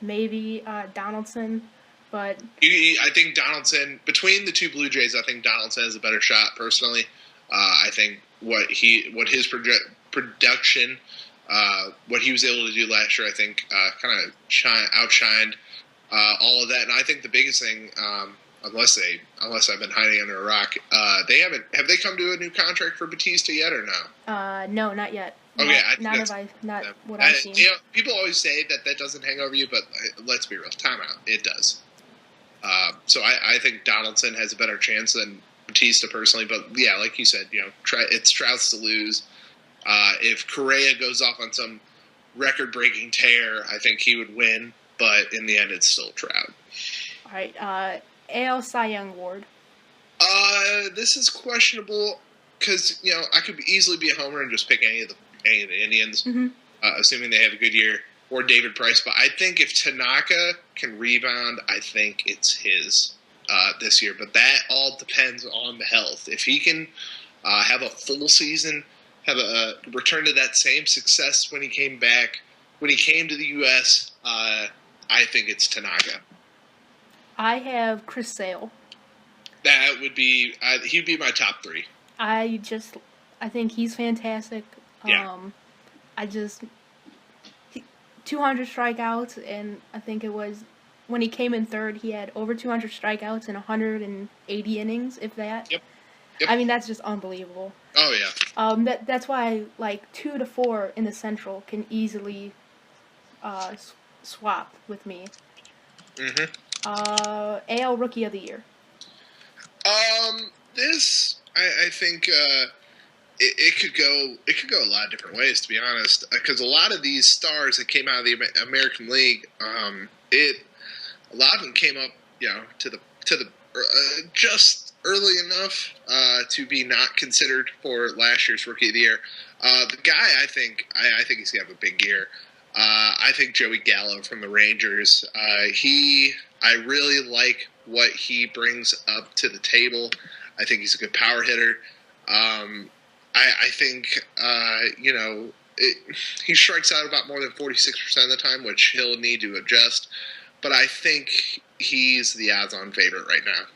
maybe Donaldson. But I think Donaldson, between the 2 Blue Jays, I think Donaldson has a better shot personally. I think what his production, what he was able to do last year, I think kind of outshined all of that. And I think the biggest thing, unless I've been hiding under a rock, have they come to a new contract for Batista yet or no? No, not yet. Okay, not what I've seen. People always say that doesn't hang over you, but let's be real. Timeout. It does. So I think Donaldson has a better chance than Batista personally, but yeah, like you said, it's Trout's to lose. If Correa goes off on some record-breaking tear, I think he would win, but in the end, it's still Trout. All right, AL Cy Young Award. This is questionable because I could easily be a homer and just pick any of the Indians, assuming they have a good year. Or David Price, but I think if Tanaka can rebound, I think it's his this year. But that all depends on the health. If he can have a full season, have a return to that same success when he came back, when he came to the U.S., I think it's Tanaka. I have Chris Sale. That would be he'd be my top 3. I think he's fantastic. Yeah. 200 strikeouts, and I think it was when he came in third, he had over 200 strikeouts in 180 innings, if that. Yep. I mean, that's just unbelievable. Oh yeah. That's why 2 to 4 in the Central can easily swap with me. AL Rookie of the Year. This I think. It could go a lot of different ways, to be honest, because a lot of these stars that came out of the American League, a lot of them came up, to the just early enough to be not considered for last year's Rookie of the Year. The guy, I think he's gonna have a big year. I think Joey Gallo from the Rangers. I really like what he brings up to the table. I think he's a good power hitter. I think, he strikes out about more than 46% of the time, which he'll need to adjust. But I think he's the odds-on favorite right now.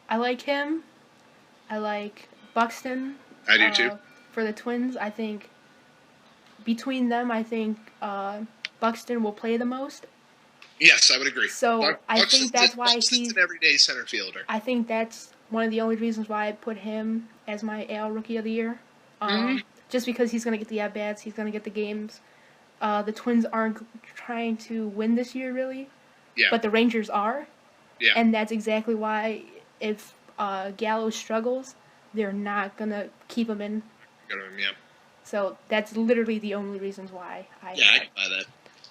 I like him. I like Buxton. I do too. For the Twins, I think between them, Buxton will play the most. Yes, I would agree. So I think that's why he's an everyday center fielder. I think that's one of the only reasons why I put him as my AL Rookie of the Year. Just because he's going to get the at-bats, he's going to get the games. The Twins aren't trying to win this year, really. Yeah. But the Rangers are. Yeah. And that's exactly why if Gallo struggles, they're not going to keep him in. Yeah. So that's literally the only reasons why I can buy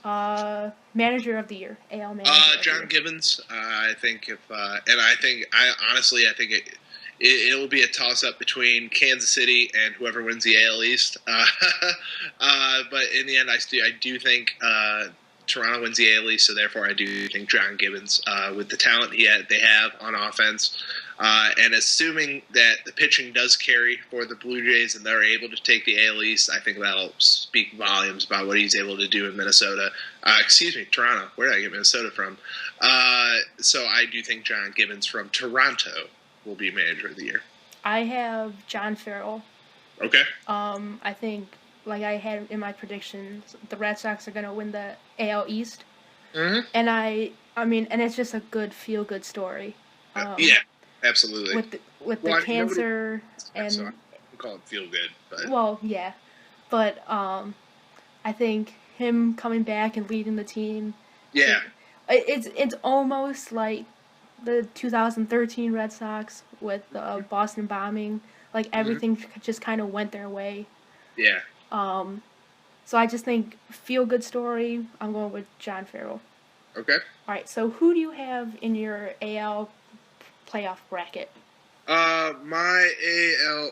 that. Manager of the year, AL manager. John Gibbons. I think and I think it will be a toss up between Kansas City and whoever wins the AL East. But in the end, I do think Toronto wins the AL East, so therefore I do think John Gibbons, with the talent they have on offense, and assuming that the pitching does carry for the Blue Jays and they're able to take the AL East, I think that'll speak volumes about what he's able to do in Minnesota. Toronto. Where did I get Minnesota from? So I do think John Gibbons from Toronto will be manager of the year. I have John Farrell. Okay. I think, like I had in my predictions, the Red Sox are going to win the AL East. Mm-hmm. And I mean, and it's just a good feel-good story. Yeah, absolutely. With the cancer and... So I call it feel-good, but... Well, yeah. But I think him coming back and leading the team... Yeah. It's almost like the 2013 Red Sox with the Boston bombing. Like, everything just kind of went their way. Yeah. So I just think feel-good story. I'm going with John Farrell. Okay. All right. So who do you have in your AL playoff bracket? My AL,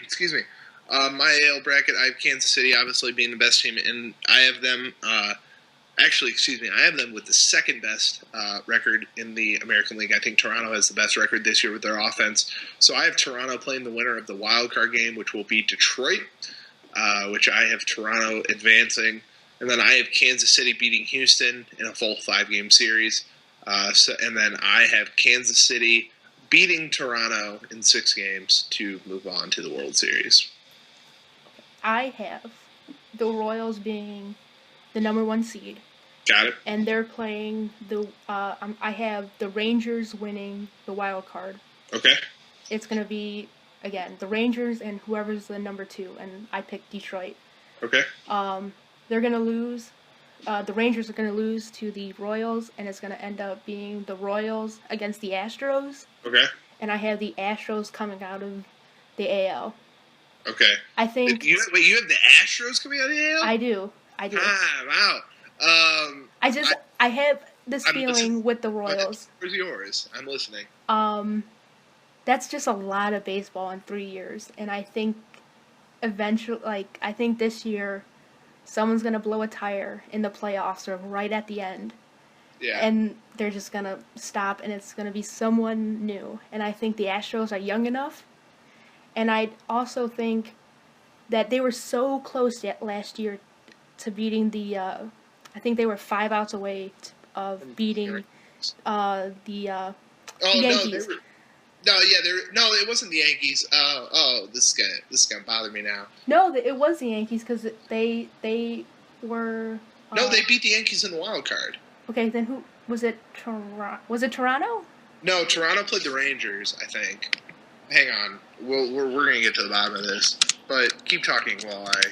excuse me. My AL bracket, I have Kansas City obviously being the best team, and I have them. I have them with the second best record in the American League. I think Toronto has the best record this year with their offense. So I have Toronto playing the winner of the wild card game, which will be Detroit, which I have Toronto advancing. And then I have Kansas City beating Houston in a full 5-game series. And then I have Kansas City beating Toronto in 6 games to move on to the World Series. I have the Royals being the number 1 seed. Got it. And they're playing I have the Rangers winning the wild card. Okay. It's going to be, again, the Rangers and whoever's the number 2, and I picked Detroit. Okay. They're going to lose. The Rangers are going to lose to the Royals, and it's going to end up being the Royals against the Astros. Okay. And I have the Astros coming out of the AL. Okay. I think... you have the Astros coming out of the AL? I do. Wow. I have this feeling with the Royals. Where's yours? I'm listening. That's just a lot of baseball in 3 years, and I think eventually, I think this year, someone's gonna blow a tire in the playoffs or right at the end. Yeah. And they're just gonna stop, and it's gonna be someone new. And I think the Astros are young enough, and I also think that they were so close last year to beating the. I think they were 5 outs away of beating the Yankees. It wasn't the Yankees. This is gonna bother me now. No, it was the Yankees because they were. No, they beat the Yankees in the wild card. Okay, then who was it? Was it Toronto? No, Toronto played the Rangers, I think. Hang on, we're gonna get to the bottom of this, but keep talking while I.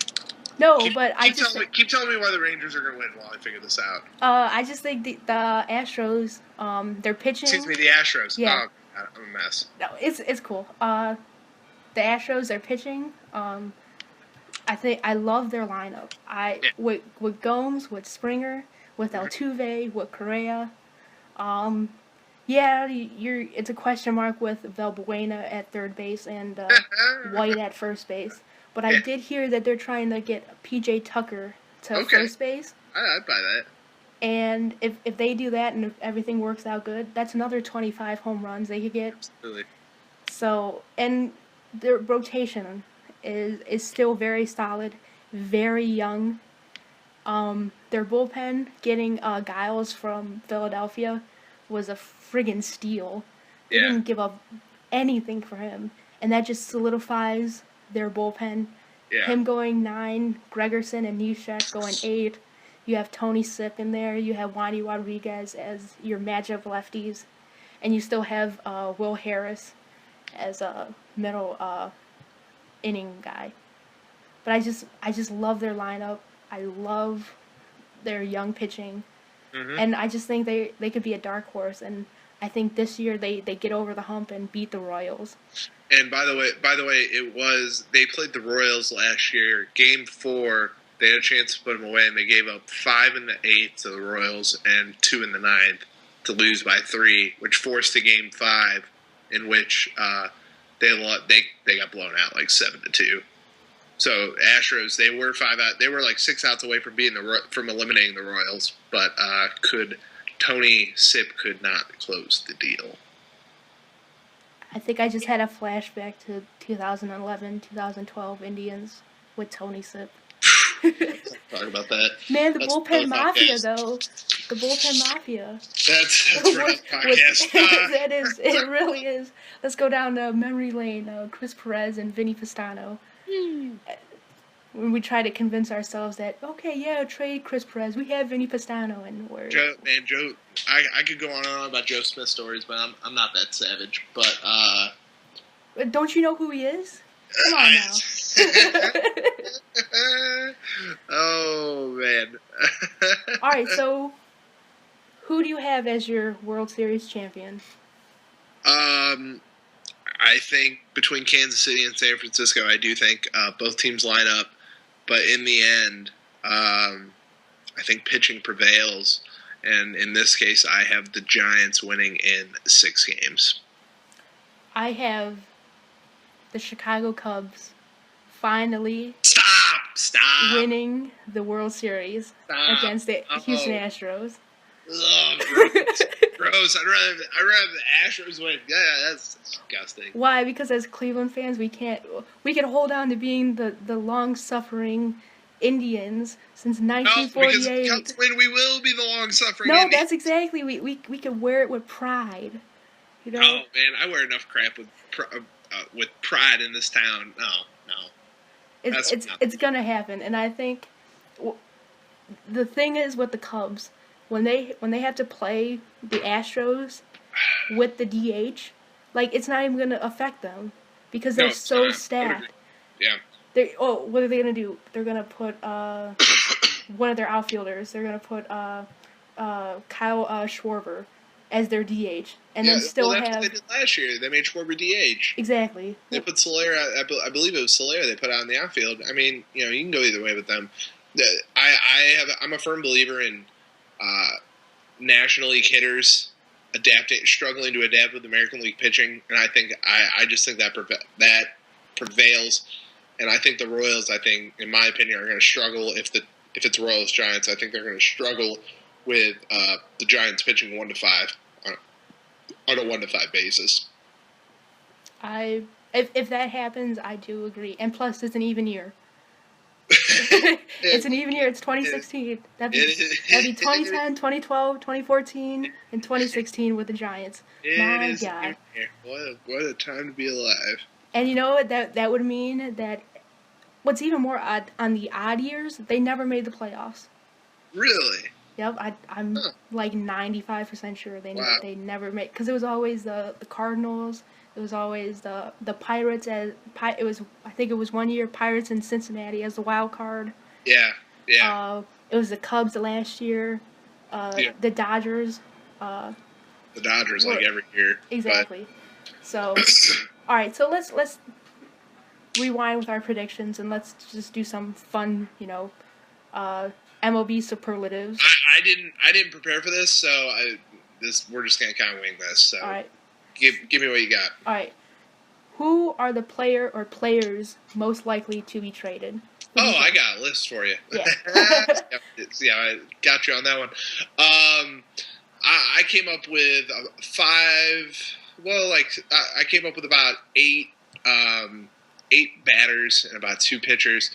No, keep telling me why the Rangers are gonna win while I figure this out. I just think the Astros, they're pitching. Excuse me, the Astros. Yeah. Oh, I'm a mess. No, it's cool. The Astros, they're pitching. I think I love their lineup. With Gomes, with Springer, with Altuve, with Correa. It's a question mark with Valbuena at third base and White at first base. But I did hear that they're trying to get P.J. Tucker to first base. I'd buy that. And if they do that and if everything works out good, that's another 25 home runs they could get. Absolutely. So, and their rotation is still very solid, very young. Their bullpen, getting Giles from Philadelphia, was a friggin' steal. They didn't give up anything for him. And that just solidifies their bullpen. Yeah. Him going 9, Gregerson and Neshek going 8. You have Tony Sipp in there. You have Wandy Rodriguez as your matchup lefties. And you still have Will Harris as a middle inning guy. But I just love their lineup. I love their young pitching. Mm-hmm. And I just think they could be a dark horse. And I think this year they get over the hump and beat the Royals. And by the way, they played the Royals last year. Game 4, they had a chance to put them away, and they gave up 5 in the 8th to the Royals and 2 in the 9th to lose by 3, which forced a Game 5 in which they got blown out like 7-2. So Astros, they were 5 out. They were like 6 outs away from from eliminating the Royals, but Tony Sipp could not close the deal. I think I just had a flashback to 2011, 2012 Indians with Tony Sipp. Talk about that. Man, the bullpen mafia, though. The bullpen mafia. That's for another podcast. That is. It really is. Let's go down memory lane. Chris Perez and Vinny Pastano. When we try to convince ourselves that, okay, yeah, trade Chris Perez. We have Vinny Pastano, and we're... Joe, I could go on and on about Joe Smith stories, but I'm not that savage. But don't you know who he is? Come on now. Oh man. All right, so who do you have as your World Series champion? I think between Kansas City and San Francisco, I do think both teams line up, but in the end, I think pitching prevails, and in this case, I have the Giants winning in 6 games. I have the Chicago Cubs finally winning the World Series against the Houston Astros. Ugh, gross. I'd rather the Astros win. Yeah, that's disgusting. Why? Because as Cleveland fans, we can hold on to being the long-suffering Indians since 1948. No, because Cubs win, we will be the long-suffering Indians. Indians. That's exactly. We can wear it with pride. You know? Oh man, I wear enough crap with pride in this town. No. It's gonna happen, and I think the thing is with the Cubs. When they have to play the Astros with the DH, like it's not even gonna affect them because they're so stacked. Yeah. What are they gonna do? They're gonna put one of their outfielders. They're gonna put Kyle Schwarber as their DH, and then still that's have. What they did last year. They made Schwarber DH. Exactly. They put Solera. I believe it was Solera. They put out in the outfield. I mean, you can go either way with them. I'm a firm believer in. National League hitters struggling to adapt with American League pitching, and I think I just think that prevails, and I think the Royals, in my opinion, are going to struggle if it's Royals Giants. I think they're going to struggle with the Giants pitching 1-5 on a 1-5 basis. If that happens, I do agree, and plus it's an even year. It's an even year. It's 2016. That'd be 2010, 2012, 2014, and 2016 with the Giants. My God. What a time to be alive. And you know what? That would mean that what's even more odd, on the odd years, they never made the playoffs. Really? Yep, I'm like 95% sure they never made, because it was always the Cardinals. It was always the Pirates I think it was one year Pirates in Cincinnati as the wild card. Yeah. It was the Cubs the last year. The Dodgers. The Dodgers like every year. Exactly. So, all right. So let's rewind with our predictions and let's just do some fun, MLB superlatives. I didn't prepare for this, so we're just gonna kind of wing this. So. All right. Give me what you got. All right. Who are the player or players most likely to be traded? I got a list for you. Yeah. Yeah, I got you on that one. I came up with 5. Well, I came up with about 8 batters and about 2 pitchers.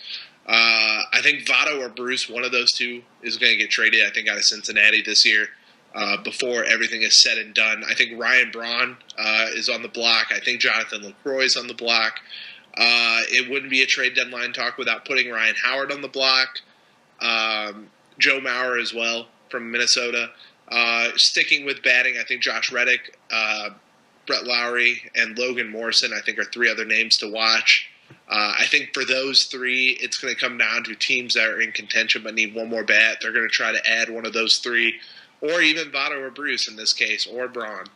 I think Votto or Bruce, one of those two, is going to get traded. I think out of Cincinnati this year. Before everything is said and done, I think Ryan Braun is on the block. I think Jonathan LaCroix is on the block. It wouldn't be a trade deadline talk without putting Ryan Howard on the block. Joe Mauer as well from Minnesota. Sticking with batting, I think Josh Reddick, Brett Lowry, and Logan Morrison, I think, are 3 other names to watch. I think for those 3, it's going to come down to teams that are in contention but need one more bat. They're going to try to add one of those 3. or even Votto or Bruce in this case, or Braun,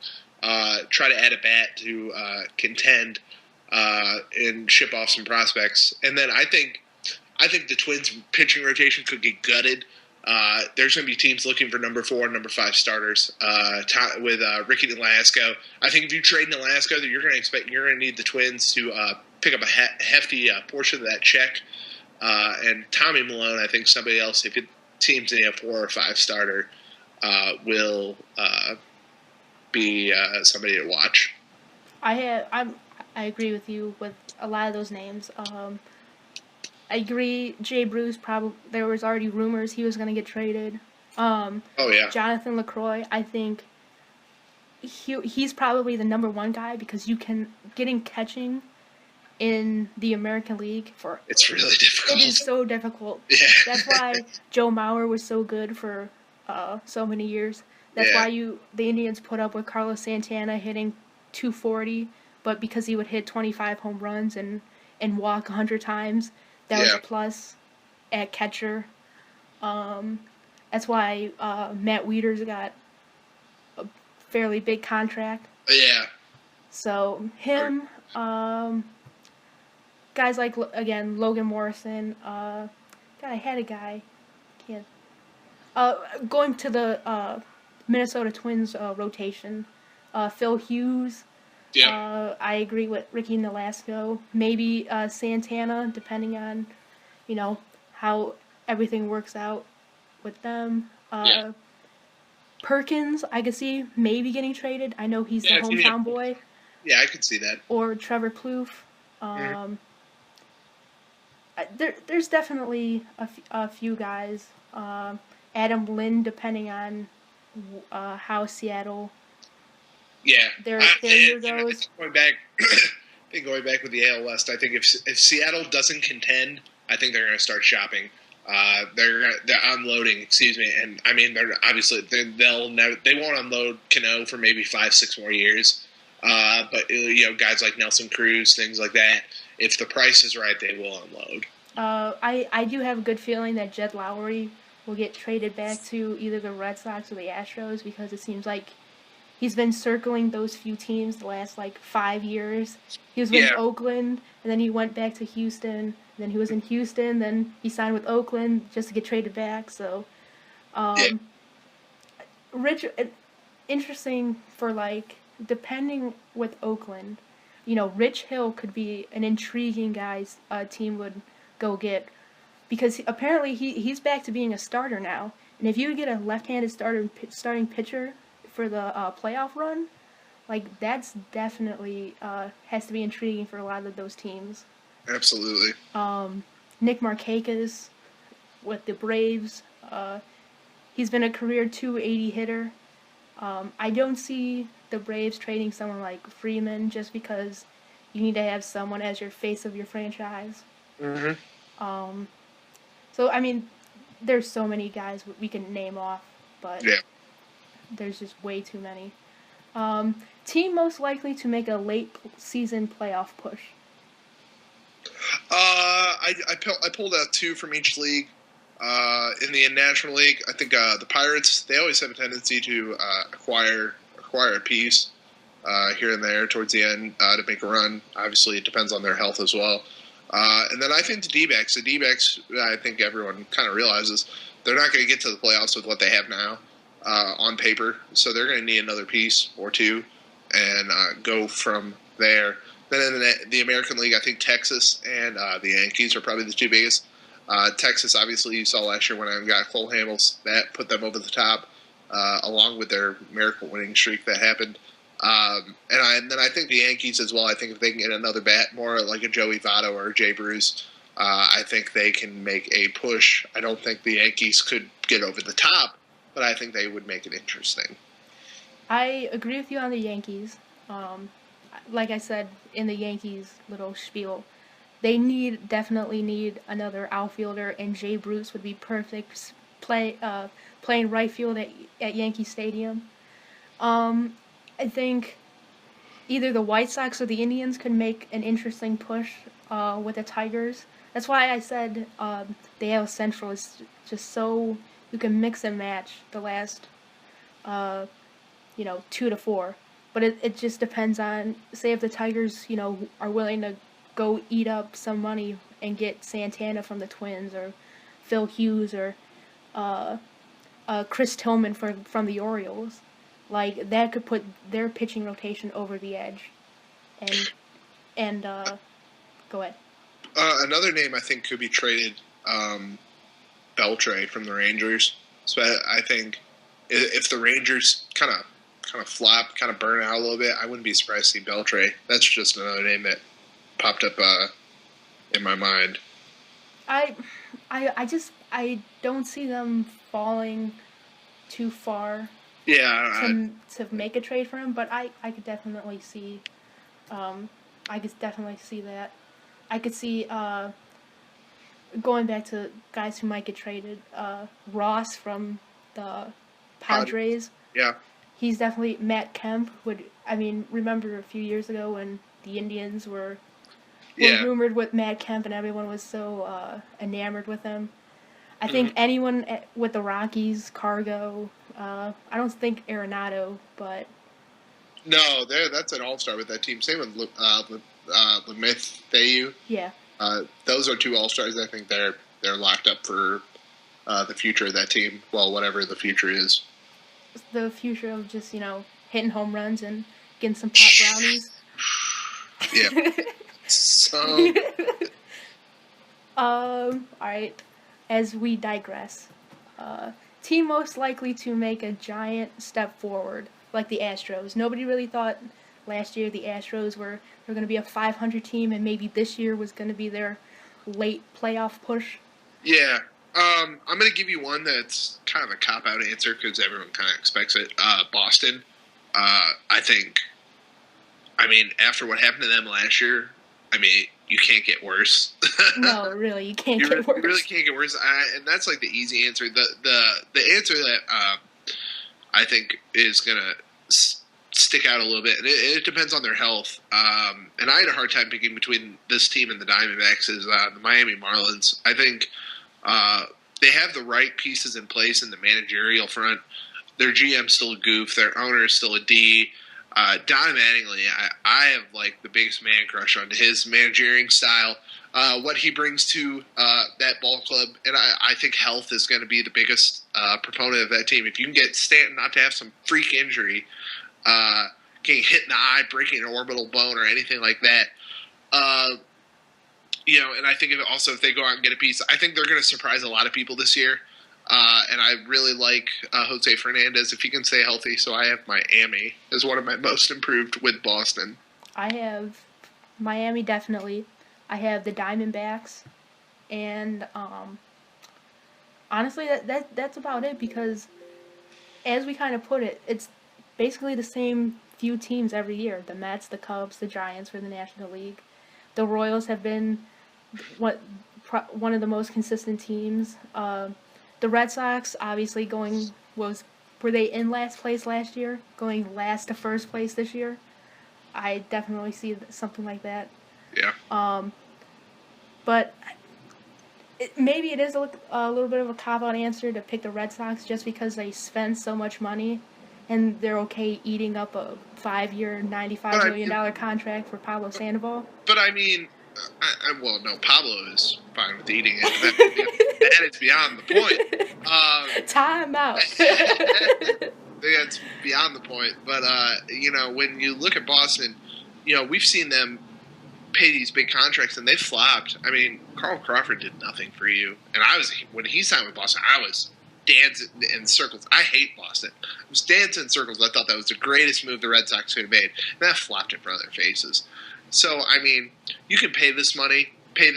try to add a bat to contend and ship off some prospects. And then I think the Twins pitching rotation could get gutted. There's going to be teams looking for number 4 and number 5 starters with Ricky Nolasco. I think if you trade Nolasco, you're going to need the Twins to pick up a hefty portion of that check. And Tommy Milone, I think somebody else, if it teams in a 4 or 5 starter, will be somebody to watch. I agree with you with a lot of those names. I agree. Jay Bruce, there was already rumors he was going to get traded. Oh yeah. Jonathan LaCroix, I think he's probably the number 1 guy because getting catching in the American League it's really difficult. It is so difficult. Yeah. That's why Joe Mauer was so good for so many years. That's why the Indians put up with Carlos Santana hitting 240, but because he would hit 25 home runs and walk 100 times. That was a plus at catcher. That's why Matt Wieters got a fairly big contract. Yeah. So him, guys like again Logan Morrison. God, I had a guy. Can't. Going to the Minnesota Twins rotation, Phil Hughes. Yeah. I agree with Ricky Nolasco. Maybe Santana, depending on, how everything works out with them. Perkins, I could see maybe getting traded. I know he's the hometown boy. Yeah, I could see that. Or Trevor Plouffe. There's definitely a few guys. Adam Lind, depending on how Seattle. Yeah, their year goes. Going back with the AL West, I think if Seattle doesn't contend, I think they're going to start shopping. They're unloading, excuse me, and I mean they won't unload Cano for maybe 5-6 more years. But guys like Nelson Cruz, things like that. If the price is right, they will unload. I do have a good feeling that Jed Lowry will get traded back to either the Red Sox or the Astros because it seems like he's been circling those few teams the last 5 years. He was with Oakland, and then he went back to Houston. And then he was in Houston, then he signed with Oakland just to get traded back. So, interesting for depending with Oakland, Rich Hill could be an intriguing guy a team would go get because apparently he's back to being a starter now. And if you get a left-handed starting pitcher for the playoff run, that's definitely has to be intriguing for a lot of those teams. Absolutely. Nick Markakis with the Braves. He's been a career 280 hitter. I don't see the Braves trading someone like Freeman just because you need to have someone as your face of your franchise. Mm-hmm. So, I mean, there's so many guys we can name off, but there's just way too many. Team most likely to make a late season playoff push. I pulled out 2 from each league. In the National League, I think the Pirates, they always have a tendency to acquire a piece here and there towards the end to make a run. Obviously, it depends on their health as well. And then I think the D-backs, I think everyone kind of realizes they're not going to get to the playoffs with what they have now on paper. So they're going to need another piece or 2 and go from there. Then in the American League, I think Texas and the Yankees are probably the 2 biggest. Texas, obviously, you saw last year when I got Cole Hamels. That put them over the top, along with their miracle winning streak that happened. And then I think the Yankees as well. I think if they can get another bat, more like a Joey Votto or a Jay Bruce, I think they can make a push. I don't think the Yankees could get over the top, but I think they would make it interesting. I agree with you on the Yankees. Like I said in the Yankees little spiel, they definitely need another outfielder, and Jay Bruce would be perfect playing right field at Yankee Stadium. I think either the White Sox or the Indians could make an interesting push with the Tigers. That's why I said the AL Central is just so you can mix and match the last 2-4. But it just depends on, say, if the Tigers, are willing to go eat up some money and get Santana from the Twins, or Phil Hughes, or Chris Tillman from the Orioles. Like, that could put their pitching rotation over the edge. And go ahead. Another name I think could be traded, Beltre from the Rangers. So I think if the Rangers kind of flop, kind of burn out a little bit, I wouldn't be surprised to see Beltre. That's just another name that popped up in my mind. I don't see them falling too far. Yeah, to make a trade for him, but I could definitely see, that. I could see going back to guys who might get traded. Ross from the Padres. Yeah. He's definitely Matt Kemp. Remember a few years ago when the Indians were rumored with Matt Kemp and everyone was so enamored with him. I think anyone with the Rockies, Cargo. I don't think Arenado, but no, that's an all-star with that team. Same with LeMahieu. Yeah. Those are two all-stars. I think they're locked up for the future of that team. Well, whatever the future is. The future of just hitting home runs and getting some pot brownies. Yeah. So. All right. As we digress, team most likely to make a giant step forward, like the Astros. Nobody really thought last year the Astros were going to be a 500 team, and maybe this year was going to be their late playoff push. Yeah. I'm going to give you one that's kind of a cop-out answer because everyone kind of expects it. Boston. I think, after what happened to them last year, you can't get worse. No, really, you can't get worse. You really can't get worse. And that's like the easy answer. The answer that I think is going to stick out a little bit, and it depends on their health. And I had a hard time picking between this team and the Diamondbacks, is the Miami Marlins. I think they have the right pieces in place in the managerial front. Their GM's still a goof. Their owner is still a D. Don Mattingly, I have like the biggest man crush on his managerial style, what he brings to that ball club, and I think health is going to be the biggest proponent of that team. If you can get Stanton not to have some freak injury, getting hit in the eye, breaking an orbital bone, or anything like that, and I think if they go out and get a piece, I think they're going to surprise a lot of people this year. And I really like Jose Fernandez if he can stay healthy. So I have Miami as one of my most improved with Boston. I have Miami, definitely. I have the Diamondbacks, and honestly, that's about it, because as we kind of put it, it's basically the same few teams every year. The Mets, the Cubs, the Giants for the National League. The Royals have been one of the most consistent teams. The Red Sox, obviously, were they in last place last year? Going last to first place this year? I definitely see something like that. Yeah. But maybe it is a little bit of a cop-out answer to pick the Red Sox just because they spend so much money and they're okay eating up a 5-year, $95 million contract for Pablo Sandoval. But no, Pablo is fine with eating it. That is beyond the point. Time out. That's beyond the point. But, when you look at Boston, we've seen them pay these big contracts and they've flopped. Carl Crawford did nothing for you. And when he signed with Boston, I was dancing in circles. I hate Boston. I was dancing in circles. I thought that was the greatest move the Red Sox could have made. And that flopped in front of their faces. So, you can pay this money, pay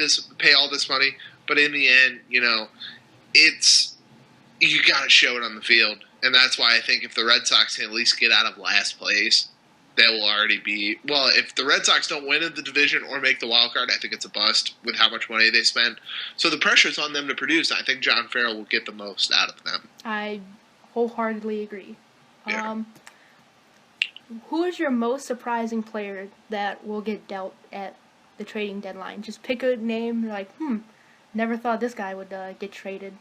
all this money, but in the end, you got to show it on the field. And that's why I think if the Red Sox can at least get out of last place, they will already be, if the Red Sox don't win in the division or make the wild card, I think it's a bust with how much money they spend. So the pressure's on them to produce. I think John Farrell will get the most out of them. I wholeheartedly agree. Yeah. Who is your most surprising player that will get dealt at the trading deadline? Just pick a name, like, never thought this guy would get traded.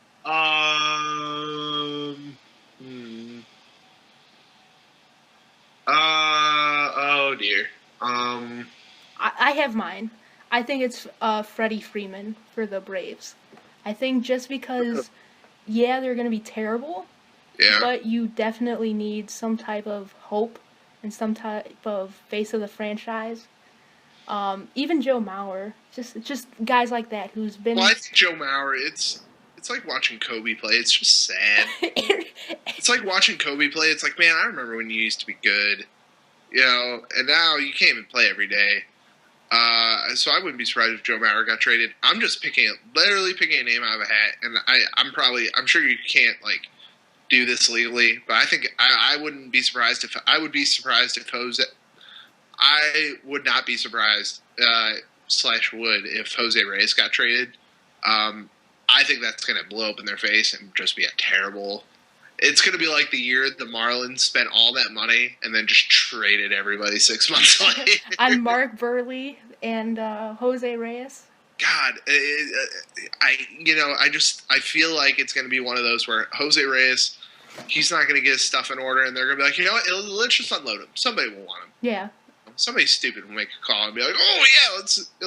Oh dear. I have mine. I think it's Freddie Freeman for the Braves. I think just because, yeah, they're going to be terrible, Yeah. but you definitely need some type of hope and some type of face of the franchise. Even Joe Mauer, just guys like that who's been. Well, I think Joe Mauer. It's like watching Kobe play. It's just sad. It's like watching Kobe play. It's like, man, I remember when you used to be good, and now you can't even play every day. So I wouldn't be surprised if Joe Mauer got traded. I'm just literally picking a name out of a hat, and I'm sure you can't do this legally, but I think I wouldn't be surprised if Jose. I would not be surprised /would if Jose Reyes got traded. I think that's going to blow up in their face and just be a terrible. It's going to be like the year the Marlins spent all that money and then just traded everybody 6 months later. On Mark Burley and Jose Reyes. God, I feel like it's going to be one of those where Jose Reyes, he's not going to get his stuff in order, and they're going to be like, you know what, let's just unload him. Somebody will want him. Yeah. Somebody stupid will make a call and be like, oh yeah,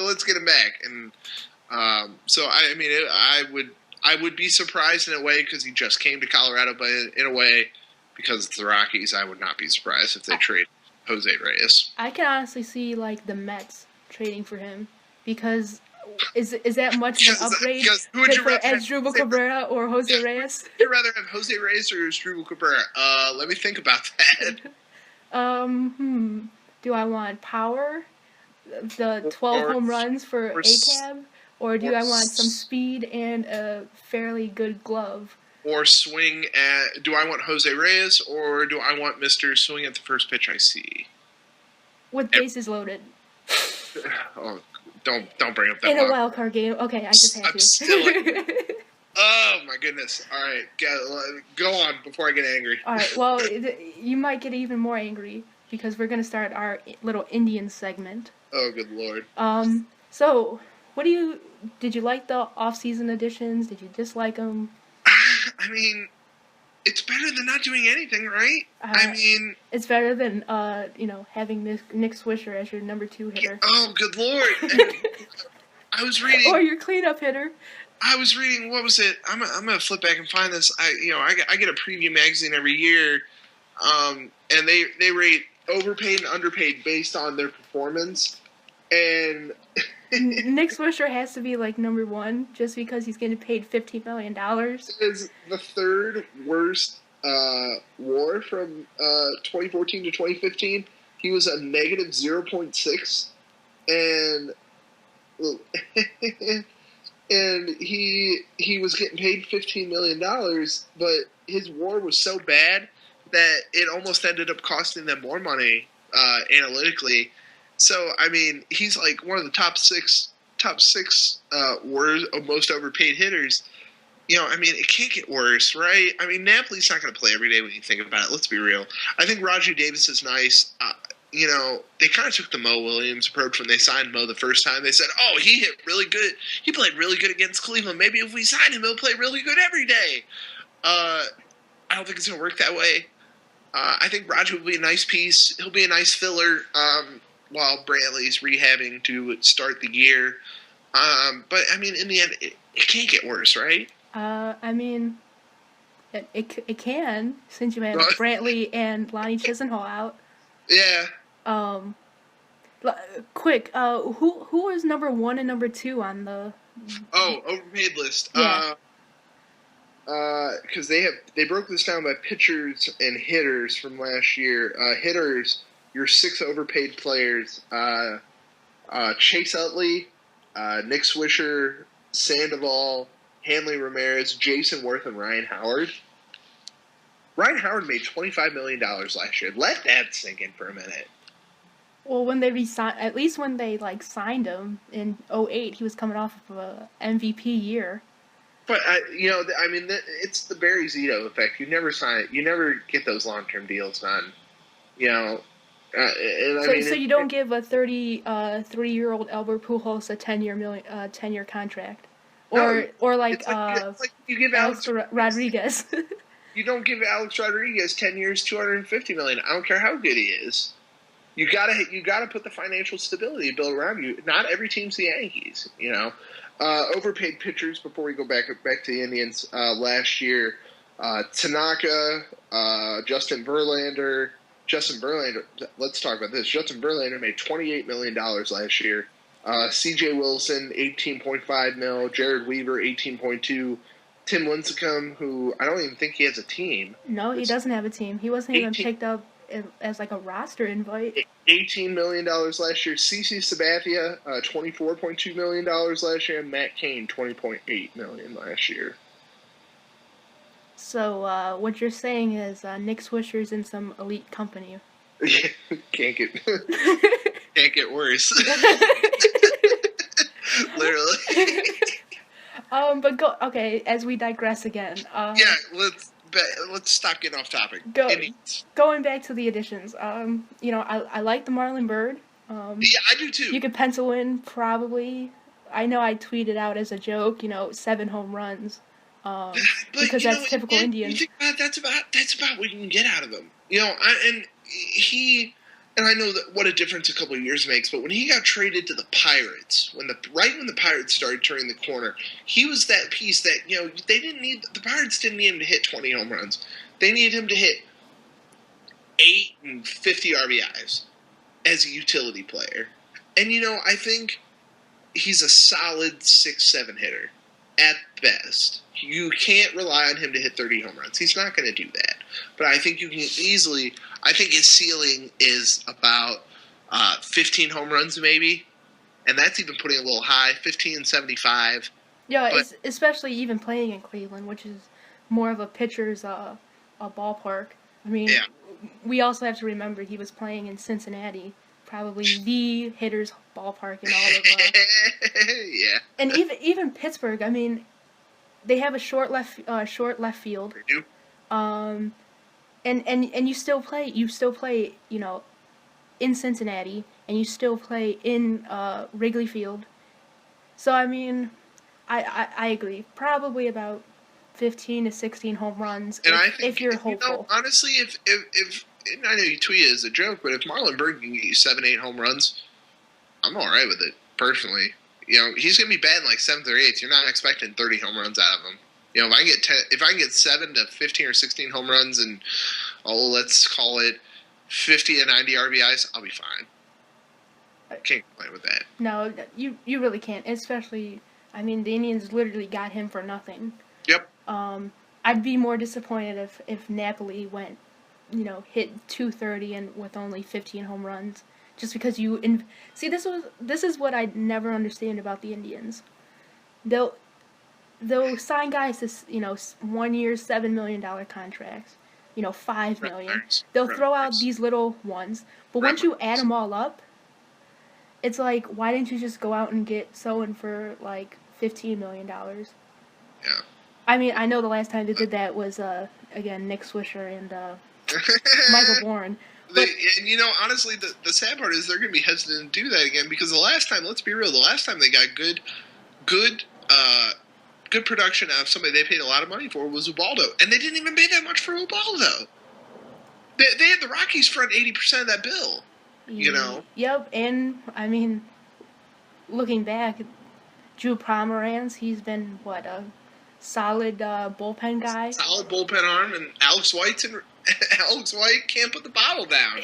let's get him back. And so I would be surprised in a way because he just came to Colorado, but in a way because it's the Rockies, I would not be surprised if they trade Jose Reyes. I can honestly see the Mets trading for him because is that much of an upgrade for Asdrubal Cabrera or Jose Reyes? Would you rather have Jose Reyes or Asdrubal Cabrera? Let me think about that. Do I want power, the 12 home runs for ACAB, or do I want some speed and a fairly good glove? Or swing at... Do I want Jose Reyes, or do I want Mr. Swing at the first pitch I see? With bases loaded. Oh, don't bring up that in a wild card game. Okay, I just had to. Oh, my goodness. All right, go on before I get angry. All right, well, you might get even more angry because we're going to start our little Indian segment. Oh, good Lord. So, did you like the off-season additions? Did you dislike them? I mean, it's better than not doing anything, right? It's better than, having Nick Swisher as your number 2 hitter. Oh, good Lord. I was reading... Or your cleanup hitter. I was reading, what was it? I'm going to flip back and find this. I get a preview magazine every year, and they rate overpaid and underpaid based on their performance. And Nick Swisher has to be number 1 just because he's getting paid $15 million. Is the third worst WAR from 2014 to 2015. He was a negative 0.6, and and he was getting paid $15 million, but his WAR was so bad that it almost ended up costing them more money analytically. So, he's one of the top six most overpaid hitters. It can't get worse, right? Napoli's not going to play every day when you think about it. Let's be real. I think Rajai Davis is nice. They kind of took the Mo Williams approach when they signed Mo the first time. They said, oh, he hit really good. He played really good against Cleveland. Maybe if we sign him, he'll play really good every day. I don't think it's going to work that way. I think Rajai will be a nice piece. He'll be a nice filler while Brantley's rehabbing to start the year. But, in the end, it can't get worse, right? It can, since you have Brantley and Lonnie Chisenhall out. Yeah. Quick, who is number 1 and number 2 on the overpaid list? Yeah. Because they broke this down by pitchers and hitters from last year. Hitters, your 6 overpaid players: Chase Utley, Nick Swisher, Sandoval, Hanley Ramirez, Jason Worth, and Ryan Howard. Ryan Howard made $25 million last year. Let that sink in for a minute. Well, when they at least when they signed him in 2008, he was coming off of a MVP year. But it's the Barry Zito effect. You never get those long-term deals done. So you don't give a 33-year-old Albert Pujols a 10-year contract, or like you give Alex Rodriguez. You don't give Alex Rodriguez 10 years, $250 million. I don't care how good he is. You gotta put the financial stability built around you. Not every team's the Yankees, overpaid pitchers. Before we go back to the Indians, last year, Tanaka, Justin Verlander. Let's talk about this. Justin Verlander made $28 million last year. C.J. Wilson, $18.5 million. Jared Weaver, $18.2 million. Tim Lincecum, who I don't even think he has a team. No, he doesn't have a team. He wasn't even picked up as like a roster invite. $18 million last year. CC Sabathia, $24.2 million last year. And Matt Cain, $20.8 million last year. So what you're saying is Nick Swisher's in some elite company. Can't get worse. Literally. Okay, as we digress again. Let's stop getting off topic. Going back to the additions. I like the Marlon Byrd. Yeah, I do too. You could pencil in probably. I know I tweeted out as a joke, 7 home runs. Because that's typical Indians. You think that's about what you can get out of him. And I know that what a difference a couple of years makes, but when he got traded to the Pirates, when the Pirates started turning the corner, he was that piece that, the Pirates didn't need him to hit 20 home runs. They needed him to hit 8 and 50 RBIs as a utility player. And, I think he's a solid 6-7 hitter at best. You can't rely on him to hit 30 home runs. He's not going to do that. But I think you can easily. I think his ceiling is about 15 home runs, maybe, and that's even putting it a little high, 15 and 75. Yeah, especially even playing in Cleveland, which is more of a pitcher's a ballpark. I mean, we also have to remember he was playing in Cincinnati, probably the hitter's ballpark in all of. Yeah. And even Pittsburgh. I mean, they have a short left field. They do. And you still play, in Cincinnati, and you still play in Wrigley Field. So, I mean, I agree. Probably about 15 to 16 home runs if you're hopeful. Honestly, if and I know you tweet it as a joke, but if Marlon Byrd can get you 7-8 home runs, I'm all right with it, personally. He's going to be batting like 7th or 8th. You're not expecting 30 home runs out of him. If I can get 7 to 15 or 16 home runs and let's call it 50 to 90 RBIs, I'll be fine. I can't complain with that. No, you really can't. Especially, I mean, the Indians literally got him for nothing. Yep. I'd be more disappointed if Napoli went, hit 230 and with only 15 home runs, just because this is what I never understand about the Indians. They'll sign guys to, 1 year, $7 million contracts, $5 million. They'll throw out these little ones, but once you add them all up, it's like, why didn't you just go out and get someone for like $15 million? Yeah. I mean, I know the last time they did that was again Nick Swisher and Michael Bourne. Honestly, the sad part is they're going to be hesitant to do that again because the last time, let's be real, they got good production out of somebody they paid a lot of money for was Ubaldo, and they didn't even pay that much for Ubaldo. They had the Rockies front 80% of that bill. Yep, and I mean, looking back, Drew Pomeranz, he's been a solid bullpen guy. Solid bullpen arm, and Alex White can't put the bottle down.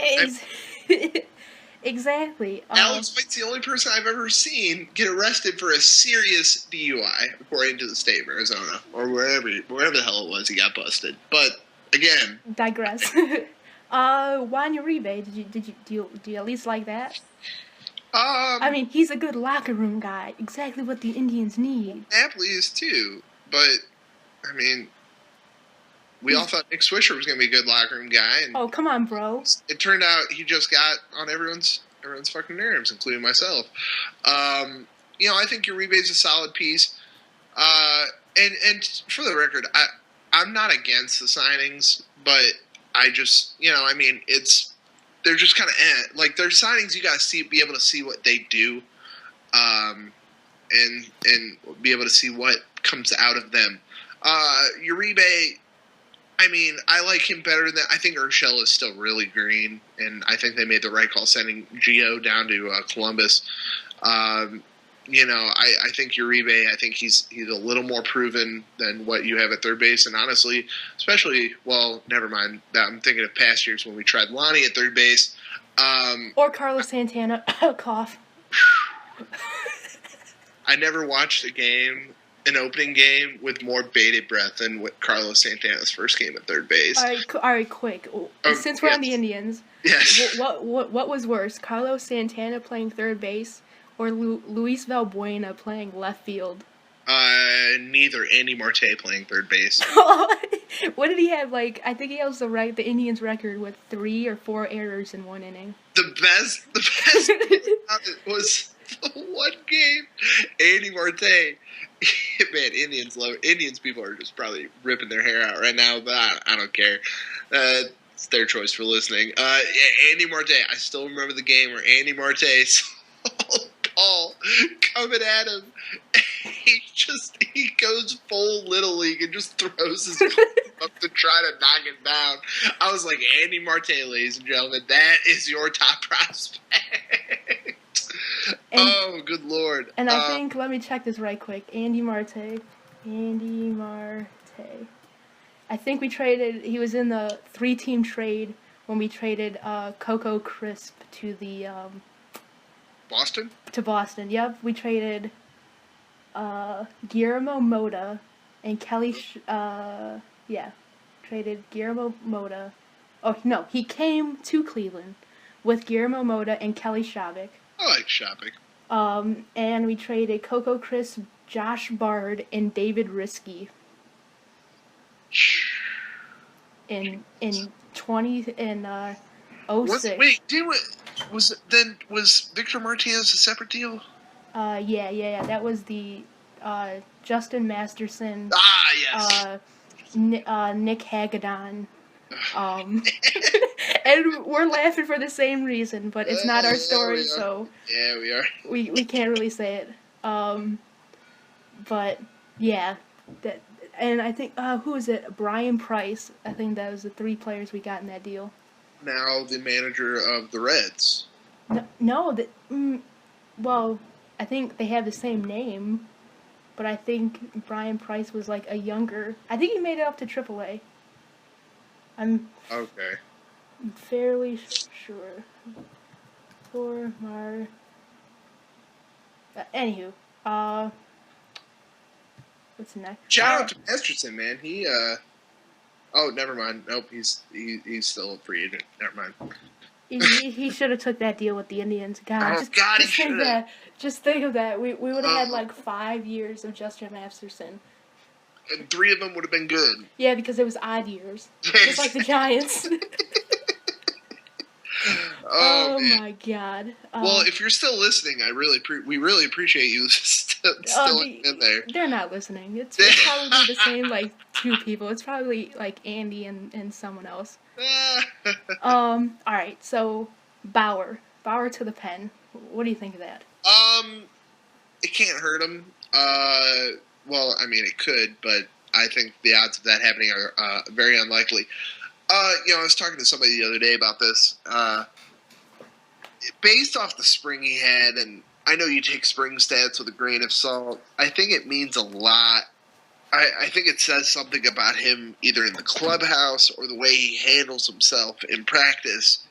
Exactly. Alex White's the only person I've ever seen get arrested for a serious DUI, according to the state of Arizona, or wherever the hell it was he got busted. But again, digress. Juan Uribe, do you at least like that? I mean, he's a good locker room guy. Exactly what the Indians need. Napoli is too, but I mean, we all thought Nick Swisher was going to be a good locker room guy. And come on, bro. It turned out he just got on everyone's fucking nerves, including myself. I think Uribe's a solid piece. And for the record, I'm not against the signings, but I just, they're just kind of like they're signings. You got to be able to see what they do, and be able to see what comes out of them. Uribe, I mean, I like him better than I think Urshela is still really green, and I think they made the right call sending Gio down to Columbus. I think Uribe, I think he's a little more proven than what you have at third base. And honestly, especially, well, never mind. I'm thinking of past years when we tried Lonnie at third base. Or Carlos Santana. Cough. I never watched an opening game with more bated breath than what Carlos Santana's first game at third base. All right, quick. Since we're on the Indians, yes. What was worse, Carlos Santana playing third base or Luis Valbuena playing left field? Neither. Andy Marte playing third base. What did he have? I think he has the Indians record with 3 or 4 errors in one inning. The best was the one game. Andy Marte. Man, Indians people are just probably ripping their hair out right now, but I don't care. It's their choice for listening. Andy Marte. I still remember the game where Andy Marte saw Paul coming at him. He goes full Little League and just throws his up to try to knock it down. I was like, Andy Marte, ladies and gentlemen, that is your top prospect. Oh, good Lord. And I think, let me check this right quick. Andy Marte. I think he was in the 3-team trade when we traded Coco Crisp to the... Boston? To Boston, yep. We traded Guillermo Mota and Kelly... traded Guillermo Mota. Oh, no, he came to Cleveland with Guillermo Mota and Kelly Shavik. I like Shavik. And we traded Coco Crisp, Josh Bard, and David Risky. In 06. Was Victor Martinez a separate deal? Yeah. That was the Justin Masterson. Yes. Nick Hagedorn. And we're laughing for the same reason, but it's not our story, so yeah, we are. We can't really say it. But yeah, and I think who is it? Brian Price. I think that was the 3 players we got in that deal. Now the manager of the Reds. Well, I think they have the same name, but I think Brian Price was a younger. I think he made it up to AAA. I'm fairly sure. Anywho, what's next? Shout out to Masterson, man. He oh, never mind. Nope, he's still a free agent. Never mind. He should have took that deal with the Indians. God, he should have. Just think of that. We would have had 5 years of Justin Masterson. And 3 of them would have been good. Yeah, because it was odd years. Just like the Giants. Oh my God. Well, if you're still listening, we really appreciate you still in there. They're not listening. It's probably the same 2 people. It's probably Andy and someone else. All right. So Bauer to the pen. What do you think of that? It can't hurt him. Well, I mean, it could, but I think the odds of that happening are very unlikely. I was talking to somebody the other day about this. Based off the spring he had, and I know you take spring stats with a grain of salt, I think it means a lot. I think it says something about him either in the clubhouse or the way he handles himself in practice